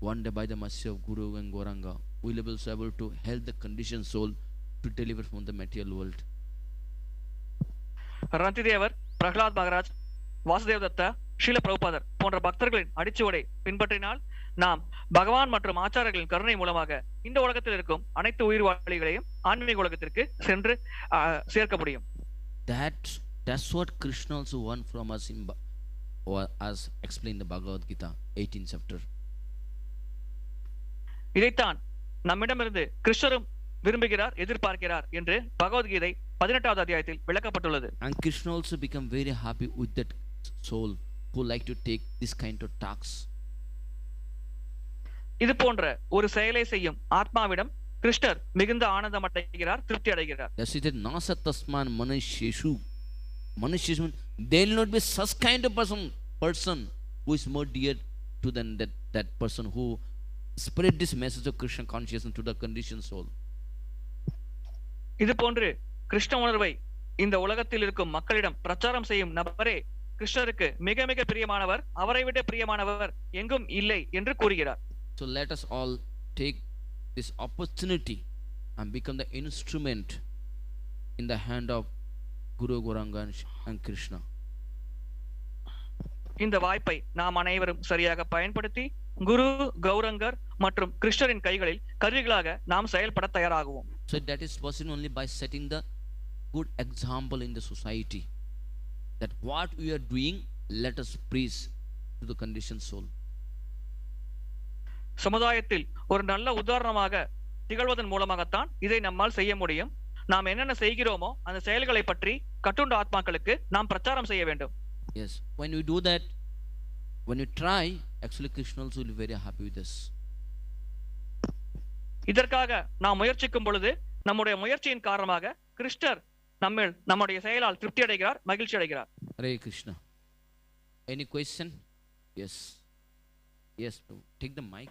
one day by the mercy of Guru and Gauranga, we will be able to help the conditioned soul to deliver from the material world. ரந்திதேவர், Pralhad Maharaj, Vasudeva Datta, Srila பிரபுபாதர் போன்ற பக்தர்களின் அடிச்சுவடை பின்பற்றினால் நாம் பகவான் மற்றும் ஆச்சாரர்களின் கருணை மூலமாக இந்த உலகத்தில் இருக்கும் அனைத்து உயிர்வாளிகளையும் ஆன்மீக உலகத்திற்கு சென்று சேர்க்க முடியும். That's what Krishna also want from us as explained in the Bhagavad Gita 18th chapter. இதைத்தான் நம்மிடமிருந்து கிருஷ்ணரும் விரும்புகிறார், எதிர்பார்க்கிறார் என்று பகவத்கீதை 18வது அத்தியாயத்தில் விளக்கப்பட்டுள்ளது. And Krishna also become very happy with that soul who like to take this kind of talks இது போன்ற ஒரு செயலை செய்யும் ஆத்மாவிடம் கிருஷ்ணர் மிகுந்த ஆனந்தம் அடைகிறார், திருப்தி அடைகிறார். That's it. Nasa tasman manusheshu. Manusheshu. There will not be such kind of person who is more dear to than that person who spread this message of Krishna consciousness to the conditioned soul. இது போன்று கிருஷ்ண உணர்வை இந்த உலகத்தில் இருக்கும் மக்களிடம் பிரச்சாரம் செய்யும் நபரே கிருஷ்ணருக்கு மிக மிக பிரியமானவர், அவரை விட பிரியமானவர் எங்கும் இல்லை என்று கூறுகிறார். So let us all take this opportunity and become the instrument in the hand of Guru Gauranga and Krishna. இந்த வாய்ப்பை நாம் அனைவரும் சரியாக பயன்படுத்தி குரு, கௌரங்கர் மற்றும் கிருஷ்ணரின் கைகளில் கருவிகளாக நாம் செயல்பட தயாராகுவோம். So that is possible only by setting the good example in the society, that what we are doing, let us preach to the conditioned soul. சமுதாயத்தில் ஒரு நல்ல உதாரணமாக திகழ்வதன் மூலமாகத்தான் இதை நம்மால் செய்ய முடியும். நாம் என்னென்ன செய்கிறோமோ அந்த செயல்களை பற்றி கட்டுண்ட ஆத்மாக்களுக்கு நாம் பிரச்சாரம் செய்ய வேண்டும். Yes, when we do that, when we try, actually Krishna also will be very happy with us. இதற்காக நாம் முயற்சிக்கும் பொழுது நம்முடைய முயற்சியின் காரணமாக கிருஷ்ணர் நம்முடைய செயலால் திருப்தி அடைகிறார், மகிழ்ச்சி அடைகிறார். Hare Krishna. Any question? Yes. Yes, bro. Take the mic.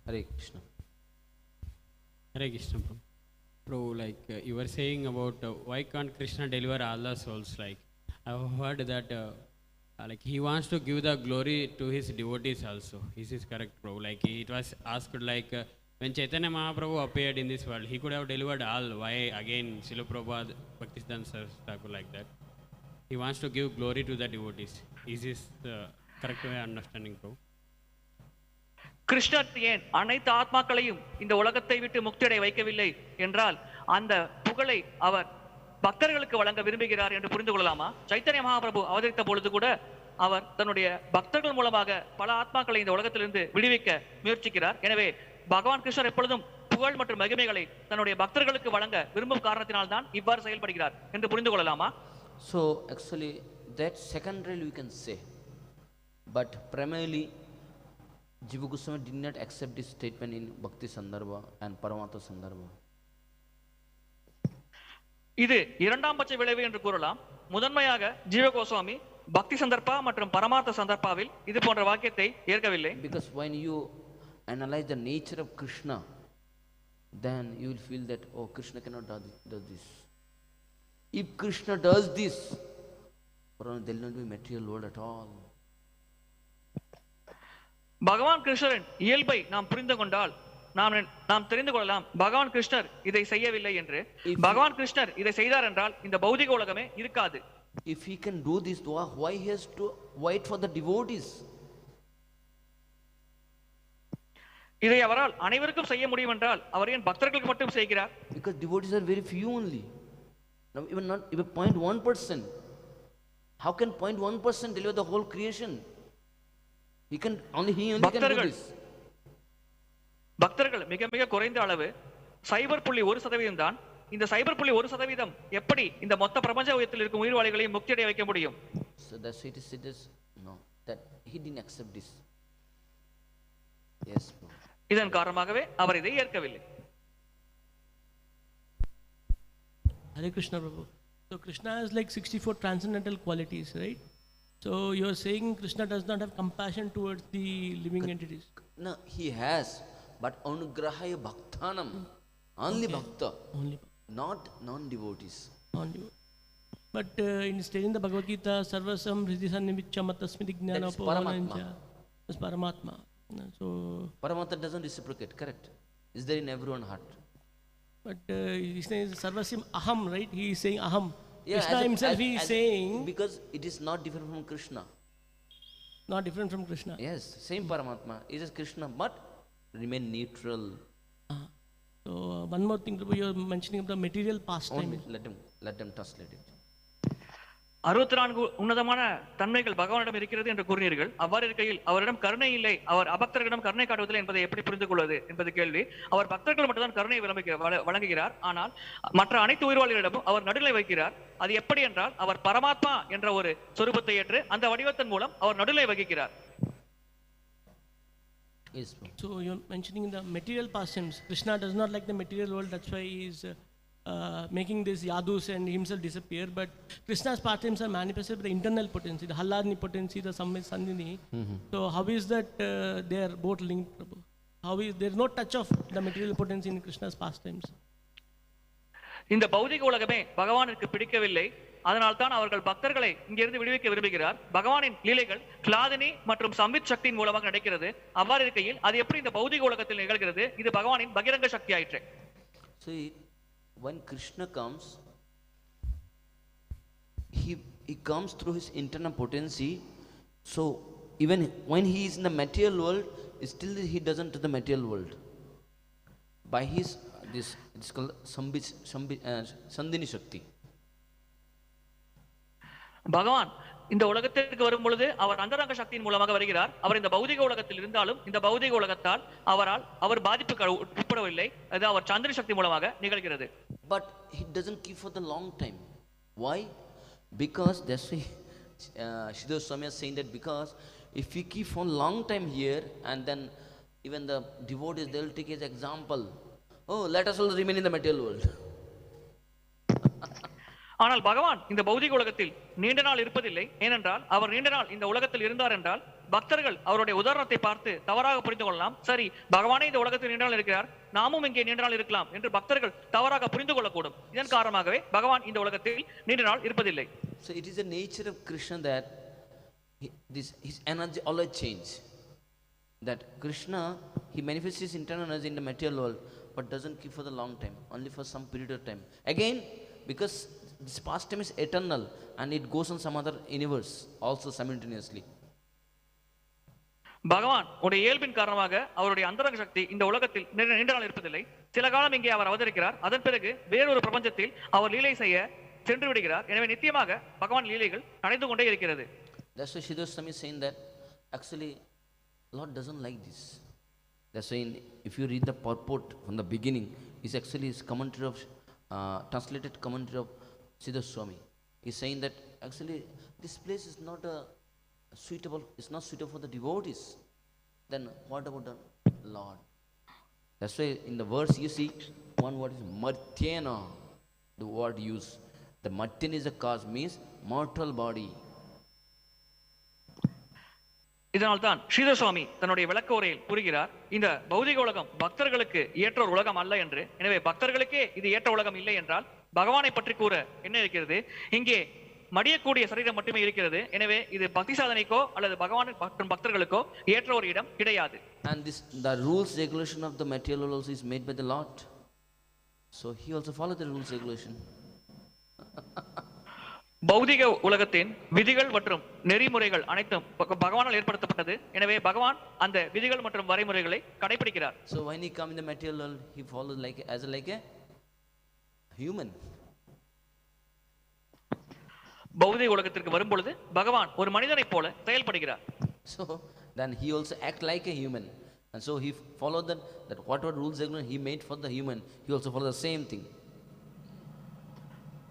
Hare Krishna. Hare Krishna, bro. Bro, like you were saying about why can't Krishna deliver all the souls? Like I've heard that like he wants to give the glory to his devotees also. Is this correct, bro? Like it was asked like when Chaitanya Mahaprabhu appeared in this world, he could have delivered all. Why again Srila Prabhupada, Bhaktisiddhanta Saraswati Thakur like that? He wants to give glory to the devotees. Is this correct way of understanding, bro? கிருஷ்ணர் ஏன் அனைத்து ஆத்மாக்களையும் இந்த உலகத்தை விட்டு முக்தியடை வைக்கவில்லை என்றால் அந்த புகழை அவர் பக்தர்களுக்கு வழங்க விரும்புகிறார் என்று புரிந்து கொள்ளலாமா? சைத்தன்ய மகாபிரபு அவதரித்த பொழுது கூட அவர் தன்னுடைய பக்தர்கள் மூலமாக பல ஆத்மாக்களை இந்த உலகத்திலிருந்து விடுவிக்க முயற்சிக்கிறார். எனவே பகவான் கிருஷ்ணர் எப்பொழுதும் புகழ் மற்றும் மகிமைகளை தன்னுடைய பக்தர்களுக்கு வழங்க விரும்பும் காரணத்தினால்தான் இவ்வாறு செயல்படுகிறார் என்று புரிந்து கொள்ளலாமா? So actually that secondary we can say, but primarily Jiva Goswami did not accept this statement in Bhakti Sandarbha and Paramatma Sandarbha. இது இரண்டாம் பட்ச விளைவு என்று கூறலாம். முதன்மையாக ஜீவ கோஸ்வாமி பக்தி சந்தர்ப்பா மற்றும் பரமார்த்த சந்தர்ப்பாவில் இது போன்ற வாக்கியத்தை ஏற்கவில்லை. Because when you analyze the nature of Krishna, then you will feel that oh, Krishna cannot do this. If Krishna does this, there will not be material world at all. பகவான் கிருஷ்ணரின் இயல்பை நாம் புரிந்து கொண்டால் நாம் தெரிந்து கொள்ளலாம் பகவான் கிருஷ்ணர் இதை செய்யவில்லை என்று. பகவான் கிருஷ்ணர் இதை செய்தார் என்றால் இந்த பௌதிக உலகமே இருக்காது. If he can do this, why he has to wait for the devotees? இதை அவரால் அனைவருக்கும் செய்ய முடியும் என்றால் அவர் ஏன் பக்தர்களுக்கு மட்டும் செய்கிறார்? Because devotees are very few only. Now even 0.1%. How can 0.1% deliver the whole creation? He only can do this. பக்தர்கள் மிக மிக குறைந்த அளவு 0.1% தான். இந்த 0.1% எப்படி இந்த மொத்த பிரபஞ்சத்தில் இருக்கும் உயிர்வாளிகளையும் முக்தி அடைய வைக்க முடியும்? So that's it is no, that he didn't accept this. Yes, bro. இதன் காரணமாகவே அவர் இதை ஏற்கவில்லை. Hare Krishna, Prabhu. So Krishna has like 64 transcendental qualities, right? So you are saying Krishna does not have compassion towards the living entities? No, he has, but anugrahaya bhaktanam, only bhakta, Only not non-devotees. non-devotees. But in stating the Bhagavad Gita, sarvasam hridhi sanniviccham atasmiti jnana upavanancha. That's Paramatma. So Paramatma doesn't reciprocate, correct? Is there in everyone's heart? but he's saying sarvasim aham, right? He is saying aham. Yeah, Krishna himself he is saying because it is not different from Krishna. not different from Krishna. Yes, same Paramatma. It is Krishna, but remain neutral. So one more thing, Prabhu, you are mentioning the material pastime. Let them translate it. 64 உன்னதமான தன்மைகள் பகவானிடம் இருக்கிறது என்று கூறினீர்கள். அவ்வாறு இருக்கையில் அவரிடம் கருணை இல்லை, அவர் அபக்தர்களிடம் கருணை காட்டுவதில்லை என்பதை எப்படி புரிந்து கொள்வது என்பது கேள்வி. அவர் பக்தர்கள் மட்டும்தான் கருணை வழங்குகிறார், ஆனால் மற்ற அனைத்து உயிர்வாளிகளிடமும் அவர் நடுநிலை வைக்கிறார். அது எப்படி என்றால் அவர் பரமாத்மா என்ற ஒரு சொரூபத்தை ஏற்று அந்த வடிவத்தின் மூலம் அவர் நடுநிலை வகிக்கிறார். So you're mentioning the material pastimes. Krishna does not like the material world, that's why he is making this yadus and himself disappear. But Krishna's pastimes are manifested by the internal potency, the Halladni potency, the Sandhini. So how is that they are both linked, Prabhu? How is there is no touch of the material potency in Krishna's pastimes? இந்த பௌதிக உலகமே பகவானுக்கு பிடிக்கவில்லை, அதனால் தான் அவர்கள் பக்தர்களை இங்கிருந்து விடுவிக்க விரும்புகிறார். பகவானின் லீலைகள் கிளாதினி மற்றும் சம்வித் சக்தியின் மூலமாக நடக்கிறது. அவ்வாறு இருக்கையில் அது எப்படி இந்த பௌதிக உலகத்தில் நிகழ்கிறது? இது பகவானின் பகிரங்க சக்தி ஆயிற்று. See, when Krishna comes, he comes through his internal potency. So even when he is in the material world, still he doesn't to the material world. By his this it's called Sandhini Shakti. பகவான் இந்த உலகத்திற்கு வரும் பொழுது அவர் அந்தரங்க சக்தியின் மூலமாக வருகிறார். அவர் இந்த பௌதிக உலகத்தில் இருந்தாலும் இந்த பௌதிக உலகத்தால் அவர் பாதிப்புக்கு உட்படவில்லை. அது அவர் சந்திர சக்தி மூலமாக நிகழ்கிறது. But he doesn't keep for the long time. Why? Because that's why Sridhar Swami is saying that because if we keep for long time here and then even the devotees they will take his example. Oh, let us all remain in the material world. ஆனால் பகவான் இந்த பௌதிக உலகத்தில் நீண்ட நாள் இருப்பதில்லை. ஏனென்றால் அவர் நீண்ட நாள் இந்த உலகத்தில் இருந்தார் என்றால் பக்தர்கள் அவருடைய உதாரணத்தை பார்த்து தவறாக புரிந்து கொள்ளலாம். சரி, பகவானே இந்த உலகத்தில் நீண்ட நாள் இருக்கிறார், நாமும் இங்கே நீண்ட நாள் இருக்கலாம் என்று பக்தர்கள் தவறாக புரிந்து கொள்ளக்கூடும். இதன் காரணமாகவே பகவான் இந்த உலகத்தில் நீண்ட நாள் இருப்பதில்லை. So it is the nature of Krishna that his energy always change. That Krishna, he manifests his internal energy in the material world but doesn't keep for the long time, only for some period of time. Again, because this pastime is eternal and it goes on some other universe also simultaneously. பகவான் உடைய இயல்பின் காரணமாக அவருடைய அந்தரங்க சக்தி இந்த உலகத்தில் நீண்ட நாள் இருப்பதில்லை. சில காலம் இங்கே அவர் அவதரிக்கிறார், அதன் பிறகு வேறொரு பிரபஞ்சத்தில் அவர் லீலை செய்ய சென்று விடுகிறார். எனவே நித்தியமாக பகவான் லீலைகள் நடந்து கொண்டே இருக்கிறது. That's why Sridhar Swami is saying that actually Lord doesn't like this. That's why if you read the purport from the beginning, is actually his commentary of translated commentary of Sridhar Swami. He's saying that actually this place is not suitable. It's not suitable for the devotees. Then what about the Lord? That's why in the verse you see one word is martyena. The word used. The martyena is a cause, means mortal body. இதனால்தான் ஸ்ரீதர் சுவாமி தன்னுடைய விளக்க உரையில் கூறுகிறார், இந்த பௌதிக உலகம் பக்தர்களுக்கு ஏற்ற ஒரு உலகம் அல்ல என்று. எனவே பக்தர்களுக்கே இது ஏற்ற உலகம் இல்லை என்றால் பகவானை பற்றி கூற என்ன இருக்கிறது? இங்கே மடியக்கூடிய சரீரம் மட்டுமே இருக்கிறது. எனவே இது பக்தி சாதனைக்கோ அல்லது பகவான் மற்றும் பக்தர்களுக்கோ ஏற்ற ஒரு இடம் கிடையாது. And this the rules regulation of the material world also is made by the Lord. So he also follow the rules regulation. பௌதிக உலகத்தின் விதிகள் மற்றும் நெறிமுறைகள் அனைத்தும் பகவானால் ஏற்படுத்தப்பட்டது. எனவே பகவான் அந்த விதிகள் மற்றும் வரைமுறைகளை கடைபிடிக்கிறார். So when he come in the material world, he follows like a human. பௌதிக உலகத்திற்கு வரும் பொழுது பகவான் ஒரு மனிதனைப் போல செயல்படுகிறார். So then he also act like a human, and so he followed that whatever rules he made for the human, he also follow the same thing.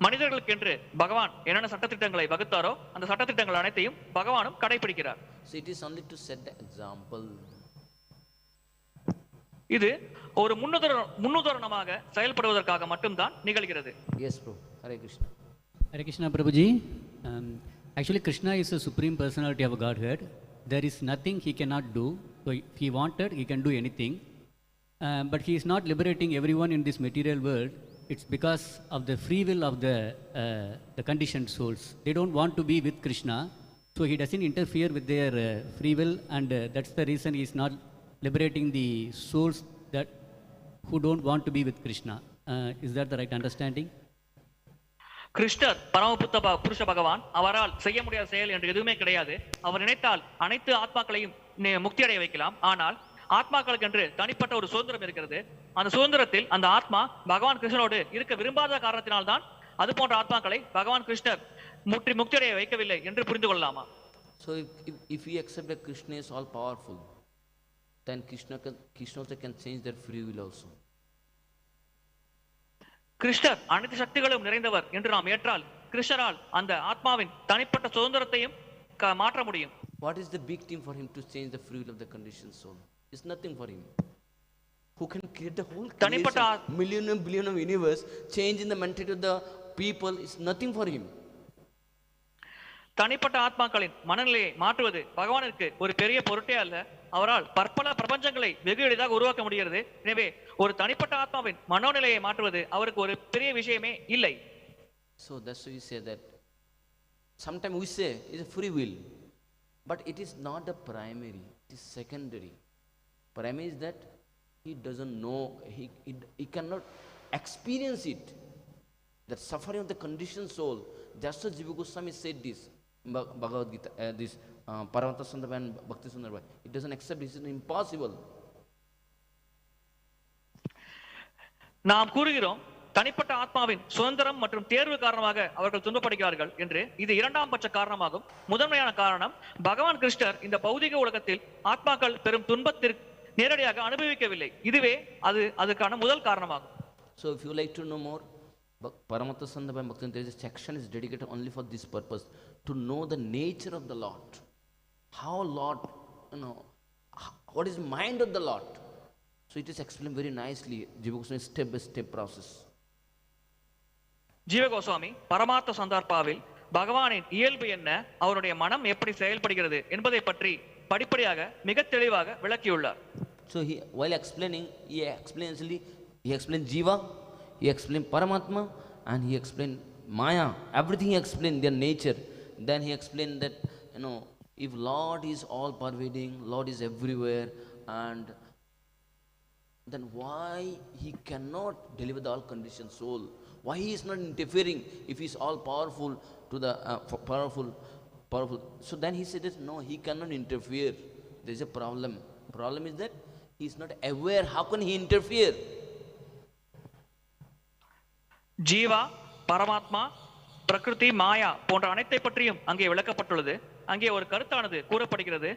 மனிதர்களுக்கு என்று பகவான் என்னென்ன சட்டத்திட்டங்களை வகுத்தாரோ அந்த சட்டத்திட்டங்கள் அனைத்தையும் பகவானும் கடைபிடிக்கிறார். So it is only to set the example. இது ஒரு முன்னுதாரணமாக செயல்படுவதற்காக மட்டும்தான் நிகழ்கிறது. Yes, bro. Hare Krishna. Hare Krishna, Prabhuji. Actually, Krishna is a supreme personality of Godhead. There is nothing he cannot do. So if he wanted, he can do anything. But he is not liberating everyone in this material world. It's because of the free will of the conditioned souls. They don't want to be with Krishna, so he doesn't interfere with their free will, and that's the reason he is not liberating the souls who don't want to be with Krishna. Is that the right understanding? கிருஷ்ணர் பரமபுத்த புருஷ பகவான், அவரால் செய்ய முடியாத செயல் என்று எதுவுமே கிடையாது. அவர் நினைத்தால் அனைத்து ஆத்மாக்களையும் முக்தி அடைய வைக்கலாம். ஆனால் ஆத்மாக்களுக்கு என்று தனிப்பட்ட ஒரு சுதந்திரம் இருக்கிறது. அந்த சுதந்திரத்தில் அந்த ஆத்மா பகவான் கிருஷ்ணனோடு இருக்க விரும்பாத காரணத்தினால்தான் அது போன்ற ஆத்மாக்களை பகவான் கிருஷ்ணர் முக்தியடைய வைக்கவில்லை என்று புரிந்து கொள்ளலாமா? So if we accept that Krishna is all powerful, then Krishna also can change their free will also. கிருஷ்ணர் அனைத்து சக்திகளும் நிறைந்தவர் என்று நாம் ஏற்றால் கிருஷ்ணரால் அந்த ஆத்மாவின் தனிப்பட்ட சுதந்திரத்தையும் மாற்ற முடியும். What is the big thing for him to change the free will of the conditioned soul? It's nothing for him. Who can create the whole creation, million and billion of universe, changing the mentality of the people is nothing for him. தனிப்பட்ட ஆத்மாக்களின் மனநிலையை மாற்றுவது பகவானிற்கு ஒரு பெரிய பொருட்டே அல்ல. அவரால் பற்பல பிரபஞ்சங்களை வெகு எளிதாக உருவாக்க முடிகிறது. எனவே ஒரு தனிப்பட்ட ஆத்மாவின் மனோநிலையை மாற்றுவது அவருக்கு ஒரு பெரிய விஷயமே இல்லை. So that's why we say that sometimes we say it's a free will, but it is not the primary, it is secondary. Primary is that he doesn't know, he cannot experience it, that suffering of the conditioned soul. That's why Jiva Goswami said this Bhagavad Gita, this Paramatma Sandarbha and Bhakti Sandarbha. It doesn't accept, this is impossible. நாம் கூறுகிறோம் தனிப்பட்ட ஆத்மாவின் சுதந்திரம் மற்றும் தேர்வு காரணமாக அவர்கள் துன்பப்படுகிறார்கள் என்று. இது இரண்டாம் பட்ச காரணமாகும். முதன்மையான காரணம் பகவான் கிருஷ்ணர் இந்த பௌதிக உலகத்தில் ஆத்மாக்கள் பெரும் துன்பத்திற்கு நேரடியாக அனுபவிக்கவில்லை. இதுவே அதுக்கான முதல் காரணமாகும். So if you like to know more, Paramatma Sandarbha and Bhakti, there is a section is dedicated only for this purpose, to know the nature of the Lord. How Lord, what is mind of the Lord. So it is explained very nicely, Jiva Goswami, step by step process. ஜீவ கோஸ்வாமி பரமாத்ம சந்தர்ப்பாவில் பகவானின் இயல்பு என்ன, அவருடைய மனம் எப்படி செயல்படுகிறது என்பதை பற்றி படிப்படியாக மிக தெளிவாக விளக்கியுள்ளார். So while explaining, he explained Jiva, he explained Paramatma, and he explained Maya. Everything he explained, their nature. Then he explained that, if Lord is all pervading, Lord is everywhere, and then why he cannot deliver the all conditioned soul? Why he is not interfering if he is all powerful to the powerful? So then he said that no, he cannot interfere. There is a problem. Problem is that he is not aware. How can he interfere? Jeeva, பரமாத்மா, பிரகிருதி, மாயா போன்ற அனைத்தை பற்றியும் அங்கே விளக்கப்பட்டுள்ளது. அங்கே ஒரு கருத்தானது கூறப்படுகிறது.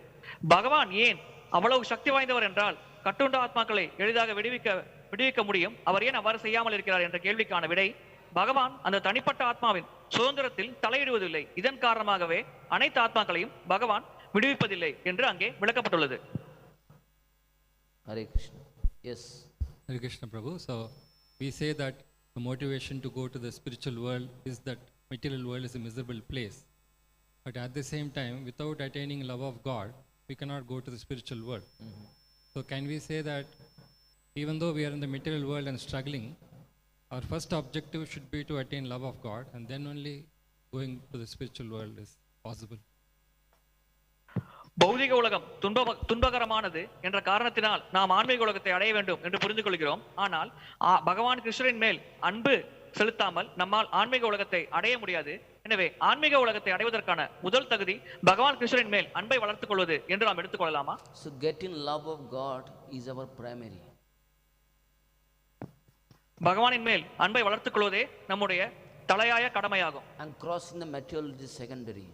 பகவான் ஏன் அவ்வளவு சக்தி வாய்ந்தவர் என்றால் கட்டுண்ட ஆத்மாக்களை எளிதாக விடுவிக்க முடியும், அவர் ஏன் அவ்வாறு செய்யாமல் இருக்கிறார் என்ற கேள்விக்கான விடை, பகவான் அந்த தனிப்பட்ட ஆத்மாவின் சுதந்திரத்தில் தலையிடுவதில்லை. இதன் காரணமாகவே அனைத்து ஆத்மாக்களையும் பகவான் விடுவிப்பதில்லை என்று அங்கே விளக்கப்பட்டுள்ளது. Hare Krishna. Yes. Hare Krishna Prabhu. So we say that the motivation to go to the spiritual world is that material world is a miserable place. But at the same time, without attaining love of God, we cannot go to the spiritual world. So can we say that even though we are in the material world and struggling, our first objective should be to attain love of God, and then only going to the spiritual world is possible? பௌதிக உலகம் துன்பகரமானது என்ற காரணத்தினால் நாம் ஆன்மீக உலகத்தை அடைய வேண்டும் என்று புரிந்து கொள்கிறோம். ஆனால் பகவான் கிருஷ்ணரின் மேல் அன்பு செலுத்தாமல் நம்மால் ஆன்மீக உலகத்தை அடைய முடியாது. எனவே ஆன்மீக உலகத்தை அடைவதற்கான முதல் தகுதி பகவான் கிருஷ்ணரின் மேல் அன்பை வளர்த்துக் கொள்வது என்று நாம் எடுத்துக்கொள்ளலாமா? So getting love of God is our primary. பகவானின் மேல் அன்பை வளர்த்துக் கொள்வதே நம்முடைய தலையாய கடமையாகும். And crossing the material is secondary.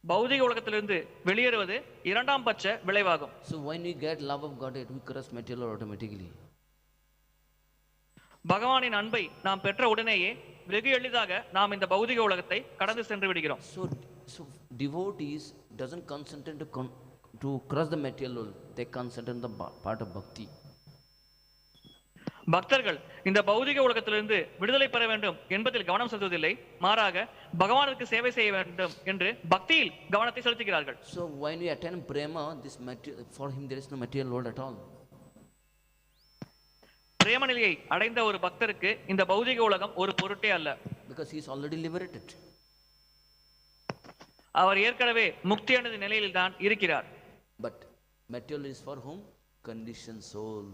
பௌதிக உலகத்திலிருந்து வெளியேறுவது இரண்டாம் பட்ச விளைவாகும். So when we get love of God, we cross material automatically. பகவானின் அன்பை நாம் பெற்ற உடனேயே வெகு எளிதாக நாம் இந்த பௌதிக உலகத்தை கடந்து சென்று விடுகிறோம். So devotees doesn't concentrate to cross the material world. They concentrate on the part of bhakti. பக்தர்கள் இந்த பௌதிக உலகத்திலிருந்து விடுதலை பெற வேண்டும் என்பதில் கவனம் செலுத்துவதில்லை, மாறாக பகவானுக்கு சேவை செய்ய வேண்டும் என்று பக்தியில் கவனத்தை செலுத்துகிறார்கள். So when we attain prema, for him there is no material world at all. பிரேம நிலையை அடைந்த ஒரு பக்தருக்கு இந்த பௌதிக உலகம் ஒரு பொருட்டே அல்ல. Because he is already liberated. அவர் ஏற்கனவே முக்தி அடைந்த நிலையில் தான் இருக்கிறார். But material is for whom? Conditioned soul.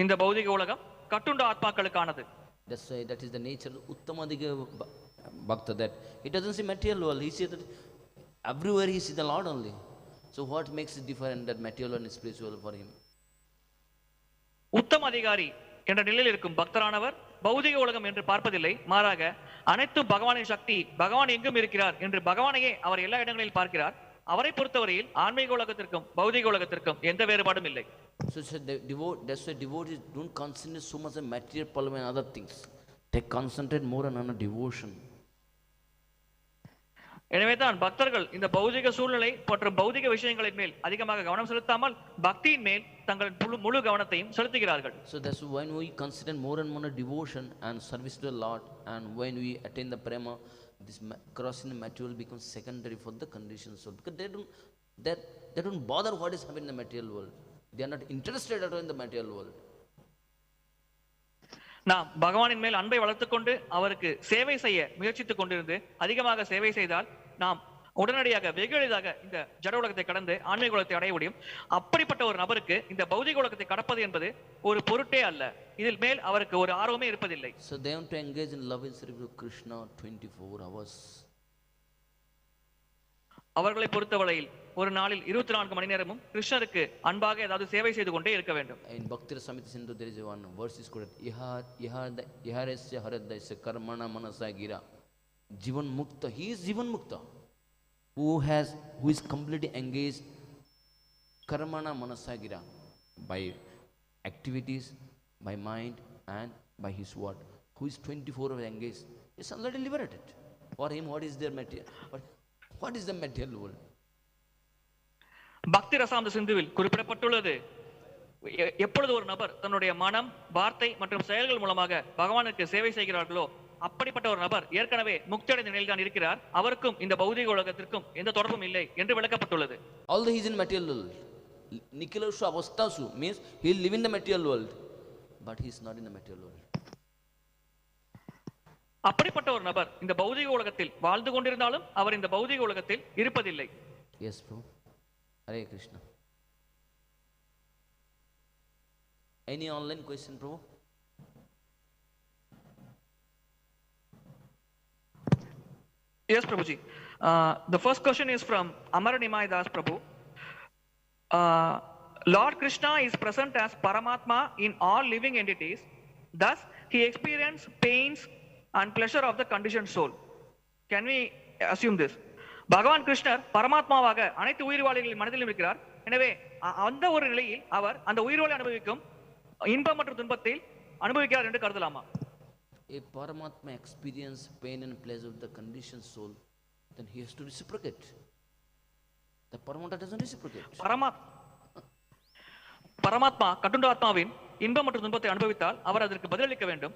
இந்த பௌதிக உலகம் கட்டுண்ட ஆத்மாக்களுக்கானது. That's why that is the nature of Uttamadhiga Bhakta, that he doesn't see material world. He sees that everywhere he sees the Lord only. So what makes it different that material and spiritual for him? உத்தம அதிகாரி என்ற நிலையில் இருக்கும் பக்தரானவர் பௌதிக உலகம் என்று பார்ப்பதில்லை, மாறாக அனைத்தும் பகவானின் சக்தி, பகவான் எங்கும் இருக்கிறார் என்று பகவானையே அவர் எல்லா இடங்களில் பார்க்கிறார். அவரை பொறுத்தவரையில் ஆன்மீக உலகத்திற்கும் பௌதிக உலகத்திற்கும் எந்த வேறுபாடும் இல்லை. So that's why devotees don't concentrate so much on material problem and other things. They concentrate more on devotion. எனவேதான் பக்தர்கள் இந்த பௌதிக சூழ்நிலை மற்றும் பௌதிக விஷயங்களின் மேல் அதிகமாக கவனம் செலுத்தாமல் பக்தியின் மேல் தங்கள் முழு கவனத்தையும் செலுத்துகிறார்கள். So that's when we concentrate more and more devotion and service to the Lord, and when we attain the prema, this crossing the material becomes secondary for the conditioned soul, because they don't bother what is happening in the material world. They are not interested at all in the material world. நாம் பகவானின் மேல் அன்பை வளர்த்துக் கொண்டு அவருக்கு சேவை செய்ய முயற்சித்துக் கொண்டிருந்து அதிகமாக சேவை செய்தால் நாம் உடனடியாக வெகு எளிதாக இந்த ஜட உலகத்தை கடந்து ஆன்மீக உலகத்தை அடைய முடியும். அப்படிப்பட்ட ஒரு நபருக்கு இந்த பௌதிக உலகத்தை கடப்பது என்பது ஒரு பொருட்டே அல்ல. இதில் மேல் அவருக்கு ஒரு ஆர்வமே இருப்பதில்லை. So they have to engage in love and service of Krishna 24 hours. அவர்களை பொறுத்தவரையில் ஒரு நாளில் 24 மணி நேரமும் கிருஷ்ணருக்கு அன்பாக ஏதாவது சேவை செய்து கொண்டே இருக்க வேண்டும். In Bhakti Rasamrita Sindhu there is one verse is quoted, iharasya haradasya karmana manasa gira jivan mukta. He is jivan mukta, who is completely engaged karmana manasa gira, by activities, by mind and by his word, who is 24 hours engaged, is already liberated. For him, what is their material? What is the material world? பக்தி ரசாமத சிந்துவில் குறிப்பிடப்பட்டுள்ளது, எப்பொழுது ஒரு நபர் தன்னுடைய மனம், வார்த்தை மற்றும் செயல்கள் மூலமாக பகவானுக்கு சேவை செய்கிறார்களோ அப்படிப்பட்ட ஒரு நபர் ஏற்கனவே முக்தி அடைந்த நிலையில் தான் இருக்கிறார். அவருக்கும் இந்த பௌதிக உலகத்திற்கும் எந்த தொடர்பும் இல்லை என்று விளக்கப்பட்டுள்ளது. Although he is in material world, nikilashu avastasu means he will live in the material world, but he is not in the material world. அப்படிப்பட்ட ஒரு நபர் இந்த பௌதிக உலகத்தில் வாழ்ந்து கொண்டிருந்தாலும் அவர் இந்த பௌதிக உலகத்தில் இருப்பதில்லை. Yes, bro. Hare Krishna. Any online question, bro? Yes, Prabhuji. The first question is from Amar Nimai Das Prabhu. Lord Krishna is present as Paramatma in all living entities. Thus, he experiences pains and pleasure of the conditioned soul. Can we assume this? பகவான் கிருஷ்ணர் பரமாத்மாவாக அனைத்து உயிர்வாளிகளின் மனதிலும் இருக்கிறார். எனவே அந்த ஒரு நிலையில் அவர் அந்த உயிர்வாளி அனுபவிக்கும் இன்பம் மற்றும் துன்பத்தில் அனுபவிக்கிறார் என்று கருதலாமா? If Paramatma experience pain and pleasure of the conditioned soul, then he has to reciprocate. The Paramatma doesn't reciprocate. பரமாத்மா கட்டுண்ட ஆத்மாவின் இன்பம் மற்றும் துன்பத்தை அனுபவித்தால் அவர் அதற்கு பதிலளிக்க வேண்டும்.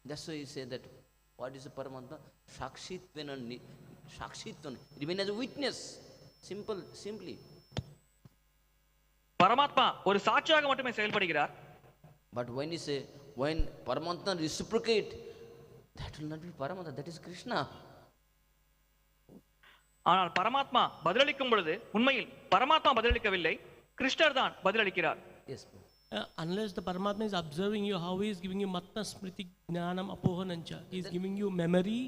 That's why you say that what is the Paramatma? Shakshitvan, remain as a witness. Simply. பரமாத்மா ஒரு சாட்சியாக மட்டுமே செயல்படுகிறார். But when you say, when Paramatma reciprocate, that will not be Paramatma, that is Krishna. ஆனால் பரமாத்மா பதிலளிக்கும் பொழுது உண்மையில் பரமாத்மா பதிலளிக்கவில்லை, கிருஷ்ணர் தான் பதிலளிக்கிறார். Yes. Unless the Paramatma is observing you, how he is giving you matta smriti gnanam apohanancha. He is giving you memory,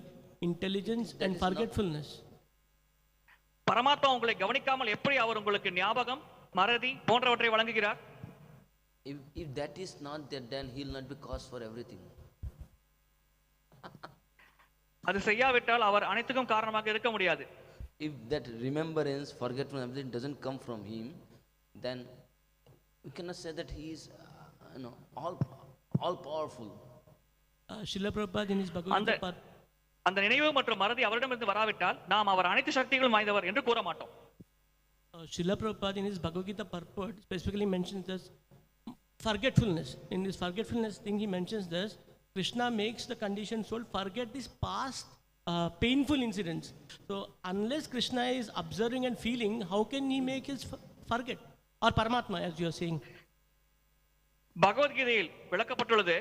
intelligence and forgetfulness. பரமாத்மா உங்களை கவனிக்காமல் எப்படி அவர் உங்களுக்கு ஞாபகம், மறதி போன்றவற்றை வழங்குகிறார்? If that is not there, then he will not be cause for everything. அது செய்யாவிட்டால் அவர் அனைத்துக்கும் காரணமாக இருக்க முடியாது. If that remembrance, forgetfulness, everything doesn't come from him, then we cannot say that he is all powerful. Srila Prabhupada in his Bhagavad Gita அந்த நினைவு மற்றும் மறதி அவரிடமிருந்து வராவிட்டால் நாம் அவர் அனைத்து சக்திகளும் வாய்ந்தவர் என்று கூற மாட்டோம். Srila Prabhupada in his Bhagavad Gita purport specifically mentions this forgetfulness. In this forgetfulness thing he mentions this, Krishna makes the conditioned soul forget these past painful incidents. So unless Krishna is observing and feeling, how can he make his forget? Or Paramatma, as you are saying. பகவத்கீதையில் விளக்கப்பட்டுள்ளது,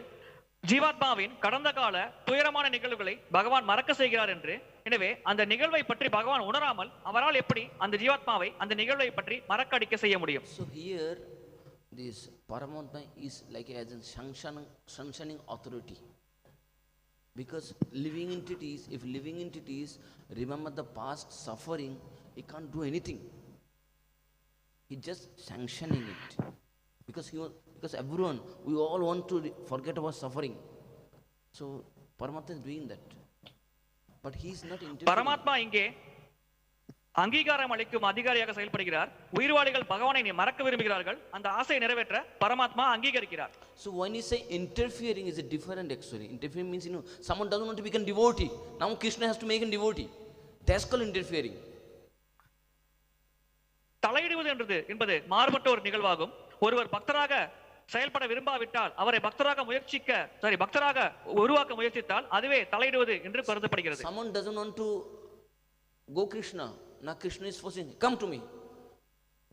ஜீவாத்மாவின் கடந்த கால துயரமான நிகழ்வுகளை பகவான் மறக்க செய்கிறார் என்று. எனவே அந்த நிகழ்வை பற்றி பகவான் உணராமல் அவரால் எப்படி அந்த ஜீவாத்மாவை அந்த நிகழ்வை பற்றி மறக்க அடிக்க செய்ய முடியும்? So here this Paramatma is like as a sanctioning authority, because living entities, if living entities remember the past suffering, he can't do anything. He's just sanctioning it. Because everyone, we all want to forget our suffering. So Paramatma is doing that. But he is not interfering. பரமாத்மா இங்கே அங்கீகாரம் அளிக்கும் அதிகாரியாக செயல்படுகிறார். உயிர்வாளிகள் பகவானை மறக்க விரும்புகிறார்கள். அந்த ஆசையை நிறைவேற்ற பரமாத்மா அங்கீகரிக்கிறார். So when you say interfering is a different actually. Interfering means, someone doesn't want to become devotee. Now Krishna has to make him devotee. That's called interfering. தலையிடுவது என்பது மாறுபட்ட ஒரு நிகழ்வாகும். ஒருவர் பக்தராக செயல்பட விரும்பாவிட்டால் அவரை பக்தராக உருவாக்க முயற்சித்தால் அதுவே தலையிடுவது என்று கருதப்படுகிறது. Someone doesn't want to go Krishna. Now Krishna is forcing, come to me.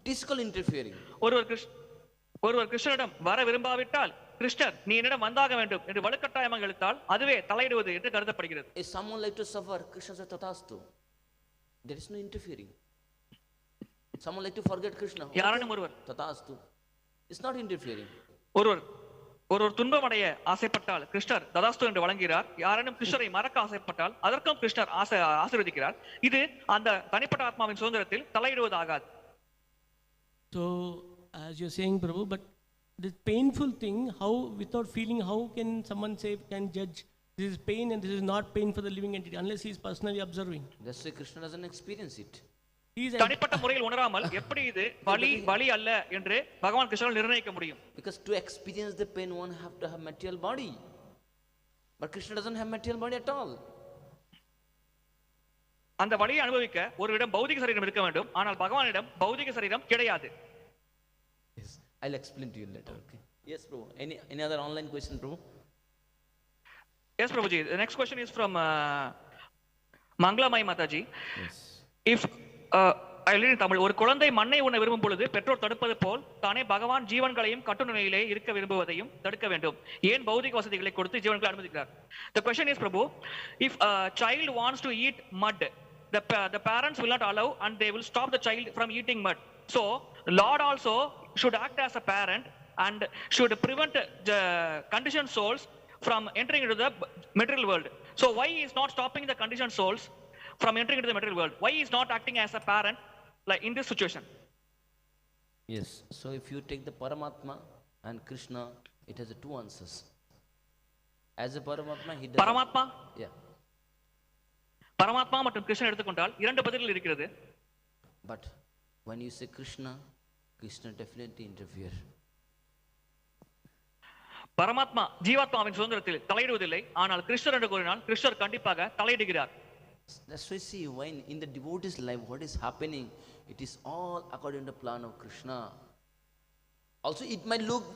It is called interfering. ஒருவர் கிருஷ்ணனிடம் வர விரும்பாவிட்டால் கிருஷ்ணர் நீ என்னிடம் வந்தாக வேண்டும் என்று வலுக்கட்டாயமாக இழுத்தால் அதுவே தலையிடுவது என்று கருதப்படுகிறது. If someone like to suffer, Krishna says tathāpy. There is no interfering. Someone like to forget Krishna. யாரானும் ஒருவர் tathāpy. It's not interfering. ஒருவர் துன்பமடைய ஆசைப்பட்டால் கிருஷ்ணர் ததாஸ்து என்று வழங்குகிறார். யாரேனும் கிருஷ்ணரை மறக்க ஆசைப்பட்டால் அதற்கும் கிருஷ்ணர் ஆசீர்வதிக்கிறார். இது அந்த தனிப்பட்ட ஆத்மாவின் சுதந்திரத்தில் தலையிடுவது ஆகாது. So as you're saying, Prabhu, but this painful thing, how without feeling, how can someone say, can judge this is pain and this is not pain for the living entity unless he is personally observing? That's why Krishna doesn't experience it. தனிப்பட்ட முறையில் உணராமல் எப்படி இது வலி அல்ல என்று பகவான் கிருஷ்ணர் நிர்ணயிக்க முடியும்? Because to experience the pain one have to have material body. But Krishna doesn't have material body at all. அந்த வலியை அனுபவிக்க ஒருவிடம் பௌதிக சரீரம் இருக்க வேண்டும். ஆனால் பகவானிடம் பௌதிக சரீரம் கிடையாது. Yes, I'll explain to you later. Okay. Yes, Prabhu. Any other online question, Prabhu? Yes, Prabhuji. The next question is from Mangalamai Mataji. Yes. If Tamil, ஒரு குழந்தை மண்ணை உண்ண விரும்பும் பொழுது பெற்றோர் தடுப்பது போல் தானே பகவான் ஜீவன்களையும் கட்டு நிலையிலே இருக்க விரும்புவதையும் தடுக்க வேண்டும். ஏன் பௌதிக வசதிகளை கொடுத்து ஜீவன்களை அனுமதிக்கிறார்? The question is, Prabhu, if a child wants to eat mud, the parents will not allow and they will stop the child from eating mud. So Lord also should act as a parent and should prevent the conditioned souls from entering into the material world. So why he is not stopping the conditioned souls from entering into the material world? Why he is not acting as a parent like in this situation? Yes. So if you take the Paramatma and Krishna, it has two answers. As a Paramatma, he does. பரமாத்மா மற்றும் கிருஷ்ணன் எடுத்துக்கொண்டால் இரண்டு பதில்கள் இருக்கிறது. But when you say Krishna definitely interfere. பரமாத்மா ஜீவாத்மாவின் சுதந்திரத்தில் தலையிடுவதில்லை. ஆனால் கிருஷ்ணர் என்று கூறினால் கிருஷ்ணர் கண்டிப்பாக தலையிடுகிறார். That's why see, when in the devotee's life what is happening, it is all according to the plan of Krishna. Also it might look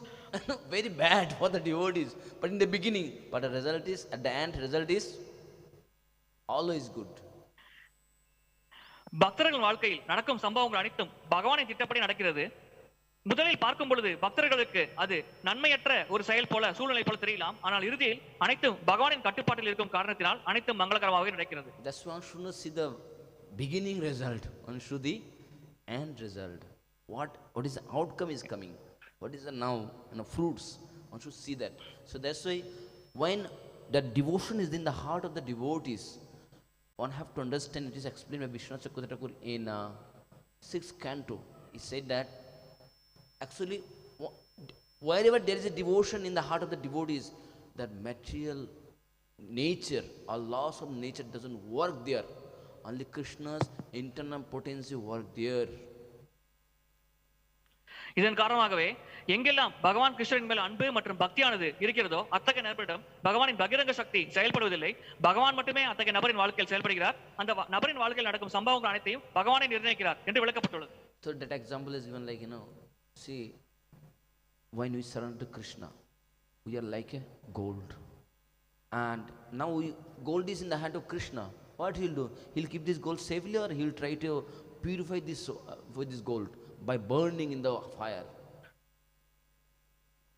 very bad for the devotees, but in the beginning, but the result is, at the end, result is always good. பக்தர்கள் வாழ்க்கையில் நடக்கும் சம்பவங்கள் அனைத்தும் பகவானின் திட்டப்படி நடக்கிறது. முதலில் பார்க்கும் பொழுது பக்தர்களுக்கு அது நன்மையற்ற ஒரு செயல் போல, சூழ்நிலை போல தெரியலாம். ஆனால் இறுதியில் அனைத்தும் பகவானின் கட்டுப்பாட்டில் இருக்கும் காரணத்தினால் அனைத்தும் மங்களகரமாகவே நடக்கிறது. That's why one should not see the beginning result, one should the end result. What is the outcome is coming, what is the now fruits, one should see that. So that's why when the devotion is in the heart of the devotees, one have to understand, it is explained by Vishwanath Chakravarti Thakur in 6th canto. He said that actually wherever there is a devotion in the heart of the devotees, that material nature or laws of nature doesn't work there. Only Krishna's internal potency work there. இதன் காரணமாகவே எங்கெல்லாம் பகவான் கிருஷ்ணரின் மேல் அன்பு மற்றும் பக்தியானது இருக்கிறதோ அத்தகைய நபரிடம் பகவானின் பகிரங்க சக்தி செயல்படுவதில்லை. பகவான் மட்டுமே அத்தகைய நபரின் வாழ்க்கையில் செயல்படுகிறார். அந்த நபரின் வாழ்க்கையில் நடக்கும் சம்பவங்கள் அனைத்தையும் பகவானை நிர்ணயிக்கிறார் என்று விளக்கப்பட்டுள்ளது. So that example is given like, see, when we surrender to Krishna, we are like a gold. And now gold is in the hand of Krishna. What he'll do? He'll keep this gold safely, or he'll try to purify this with this gold by burning in the fire.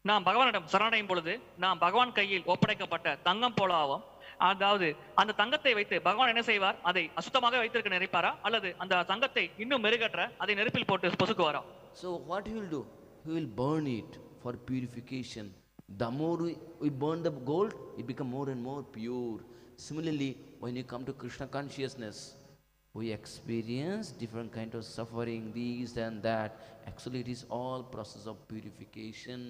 நாம் பகவானிடம் சரணடையும் பொழுது நாம் பகவான் கையில் ஒப்படைக்கப்பட்ட தங்கம் போல ஆவோம். அதாவது அந்த தங்கத்தை வைத்து பகவான் என்ன செய்வார்? அதை அசுத்தமாக வைத்திருக்க நினைப்பாரா, அல்லது அந்த தங்கத்தை இன்னும் மெருகேற்ற அதை நெருப்பில் போட்டு பொசுக்குவாரா? So what he will do? He will burn it for purification. The more we burn the gold, it becomes more and more pure. Similarly, when you come to Krishna consciousness, we experience different kind of suffering, these and that. Actually, it is all process of purification.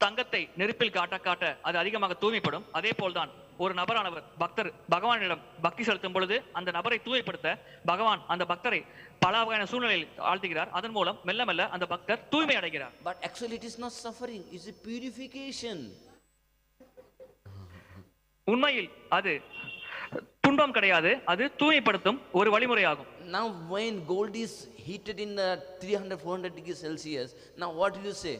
தங்கத்தை நெருப்பில் காட்ட காட்ட அது அதிகமாக தூய்மைப்படும். அதே போல்தான் ஒரு நபரானவர் பக்தர் பகவானிடம் பக்தி செலுத்தும் பொழுது அந்த நபரை தூய்மைப்படுத்த பகவான் அந்த பக்தரை பல வகையான சூழ்நிலையில் ஆழ்த்துகிறார். அதன் மூலம் மெல்ல மெல்ல அந்த பக்தர் தூய்மை அடைகிறார். But actually it is not suffering, it is a purification. உண்மையில் அது துன்பம் கிடையாது, அது தூய்மைப்படுத்தும் ஒரு வழிமுறையாகும். Now when gold is heated in 300-400 degrees Celsius, now what do you say?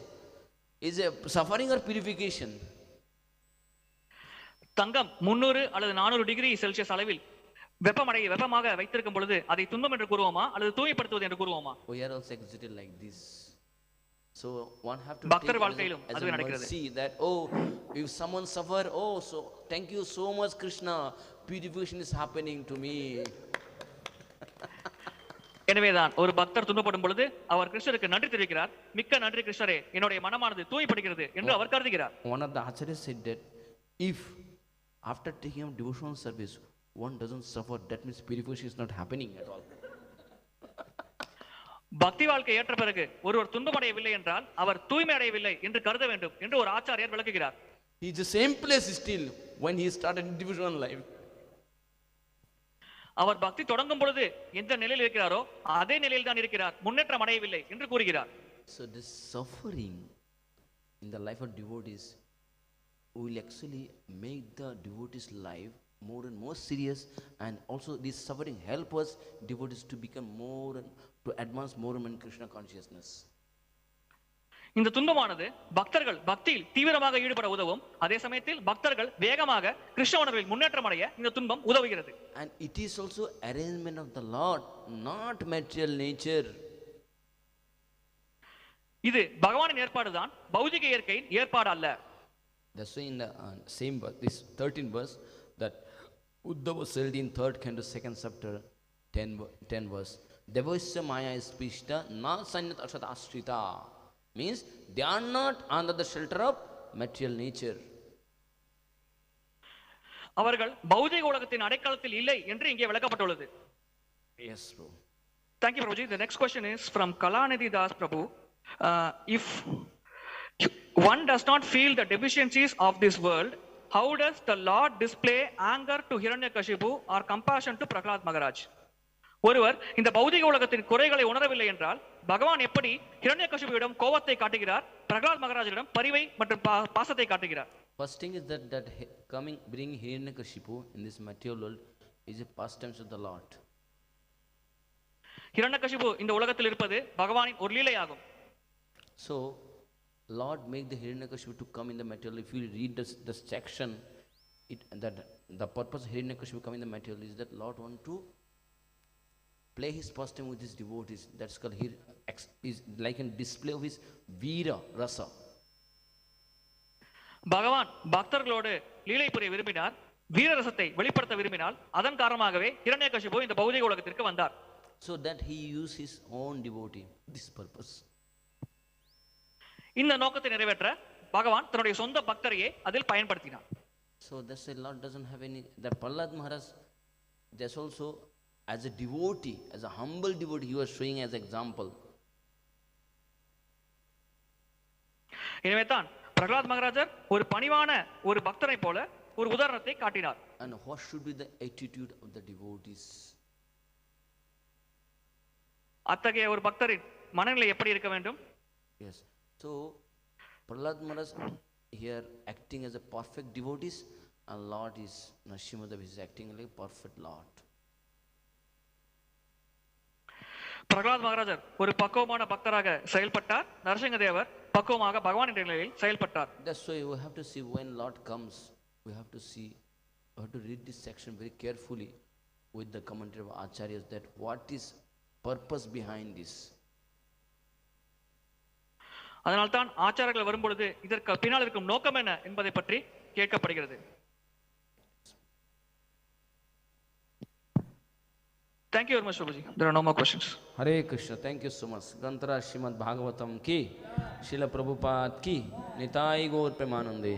Is a suffering or purification? தங்கம் 300 அல்லது 400 டிகிரி செல்சியஸ் அளவில் வெப்பமாக வைத்திருக்கும் பொழுது அதை துன்பம் என்று கூறுவோமா அல்லது தூய்மைப்படுத்துவது என்று கூறுவோமா? We are also excited like this. So one have to பக்தர் வாழ்க்கையிலும் அதுவே நடக்கிறது. See that, oh, if someone suffer, oh, so thank you so much Krishna, purification is happening to me. எனவேதான் ஒரு பக்தர் துன்பப்படும் பொழுது அவர் கிருஷ்ணருக்கு நன்றி தெரிவிக்கிறார். மிக்க நன்றி கிருஷ்ணரே, என்னுடைய மனமானது தூய்மைப்படுகிறது என்று அவர் கருதுகிறார். One of the acharyas said that if after taking up devotional service one doesn't suffer, that means purification is not happening at all. பக்தி வாழ்க்கை ஏற்ற பிறகு ஒருவர் துன்பமடையவில்லை என்றால் அவர் தூய்மை அடையவில்லை என்று கருத வேண்டும் என்று ஒரு ஆச்சாரியர் விளக்குகிறார். He is the same place still when he started devotional life. அவர் பக்தி தொடங்கும் பொழுது எந்த நிலையில் இருக்கிறாரோ அதே நிலையில் தான் இருக்கிறார், முன்னேற்றம் அடையவில்லை என்று கூறுகிறார். So this suffering in the life of devotees will actually make the devotees' life more and more serious, and also this suffering help us devotees to become more and to advance more and more in Krishna consciousness. இந்த துன்பமானது பக்தர்கள் பக்தியில் தீவிரமாக ஈடுபட உதவும். அதே சமயத்தில் பக்தர்கள் வேகமாக கிருஷ்ண உணர்வில் முன்னேற்றம் அடைய இந்த துன்பம் உதவுகிறது. And it is also arrangement of the Lord, not material nature. இது பகவானின் ஏற்பாடுதான், பௌதிக இயற்கையின் ஏற்பாடு அல்ல. That's why in the same verse, this 13th verse, that Uddhava said in 3rd canto 2nd chapter 10 verse, Devasya maya spishta na sanyat aśeṣa-sthiti, means they are not under the shelter of material nature. அவர்கள் பௌதிக உலகத்தின் அடைக்கலத்தில் இல்லை என்று இங்கே விளக்கப்பட்டுள்ளது. Yes, bro. Thank you, Prabhuji. The next question is from Kalanidhi Das Prabhu. If one does not feel the deficiencies of this world, how does the Lord display anger to Hiranyakashipu or compassion to Prahlad Maharaj? ஒருவர் இந்த பௌதிக உலகத்தின் குறைகளை உணரவில்லை என்றால் பகவான் எப்படி ஹிரண்யகசிபுவிடம் கோபத்தை காட்டுகிறார், பிரகலாத் மகாராஜிடம் பரிவை மற்றும் பாசத்தை காட்டுகிறார்? First thing is that bringing Hiranyakashipu in this material world is a pastime of the Lord. Hiranyakashipu இந்த உலகத்தில் இருப்பது பகவானின் ஒரு லீலையாகும். So Lord make the Hiranyakashipu to come in the material. If you read this section, that the purpose of Hiranyakashipu coming in the material is that Lord want to play his pastime with his devotees. That's called is like a display of his Veera Rasa. பகவான் பக்தர்களோடு லீலை புரிய விரும்பினார், வீரரசத்தை வெளிப்படுத்த விரும்பினால் அதன் காரணமாகவே ஹிரண்யகசிபு இந்த பௌதிக உலகத்திற்கு வந்தார். So that he used his own devotee this purpose. இந்த நோக்கத்தை நிறைவேற்ற பகவான் தன்னுடைய சொந்த பக்தரையே அதில் பயன்படுத்தினார். So that's why Lord doesn't have any, that Prahlad Maharaj, that's also as a devotee, as a humble devotee, he was showing as example. எனவே தான் பிரகலாத் மகாராஜர் ஒரு பணிவான ஒரு பக்தரை போல ஒரு உதாரணத்தை காட்டினார். And what should be the attitude of the devotees? அத்தகைய ஒரு பக்தரின் மனநிலை எப்படி இருக்க வேண்டும்? Yes. So Prahlad Maharaj here acting as a perfect devotees, and Lord is Nrsimhadev is acting like perfect Lord. Pralhad மகாராஜர் ஒரு பக்குவமான பக்தராக செயல்பட்டார், நரசிங்கதேவர் பக்குவமாக பகவானின் நிலையில் செயல்பட்டார். That's why we have to see when Lord comes, we have to read this section very carefully with the commentary of Acharyas, that what is purpose behind this. அதனால்தான் ஆச்சாரர்கள் வரும்பொழுது இதற்கு பின்னால் இருக்கும் நோக்கம் என்ன என்பதை பற்றி கேட்கப்படுகிறது. Thank you very much, Prabhuji. There are no more questions. Hare Krishna. Thank you so much. Grantara Srimad Bhagavatam ki, Srila Prabhupada ki, Nitai Gaur Premanande.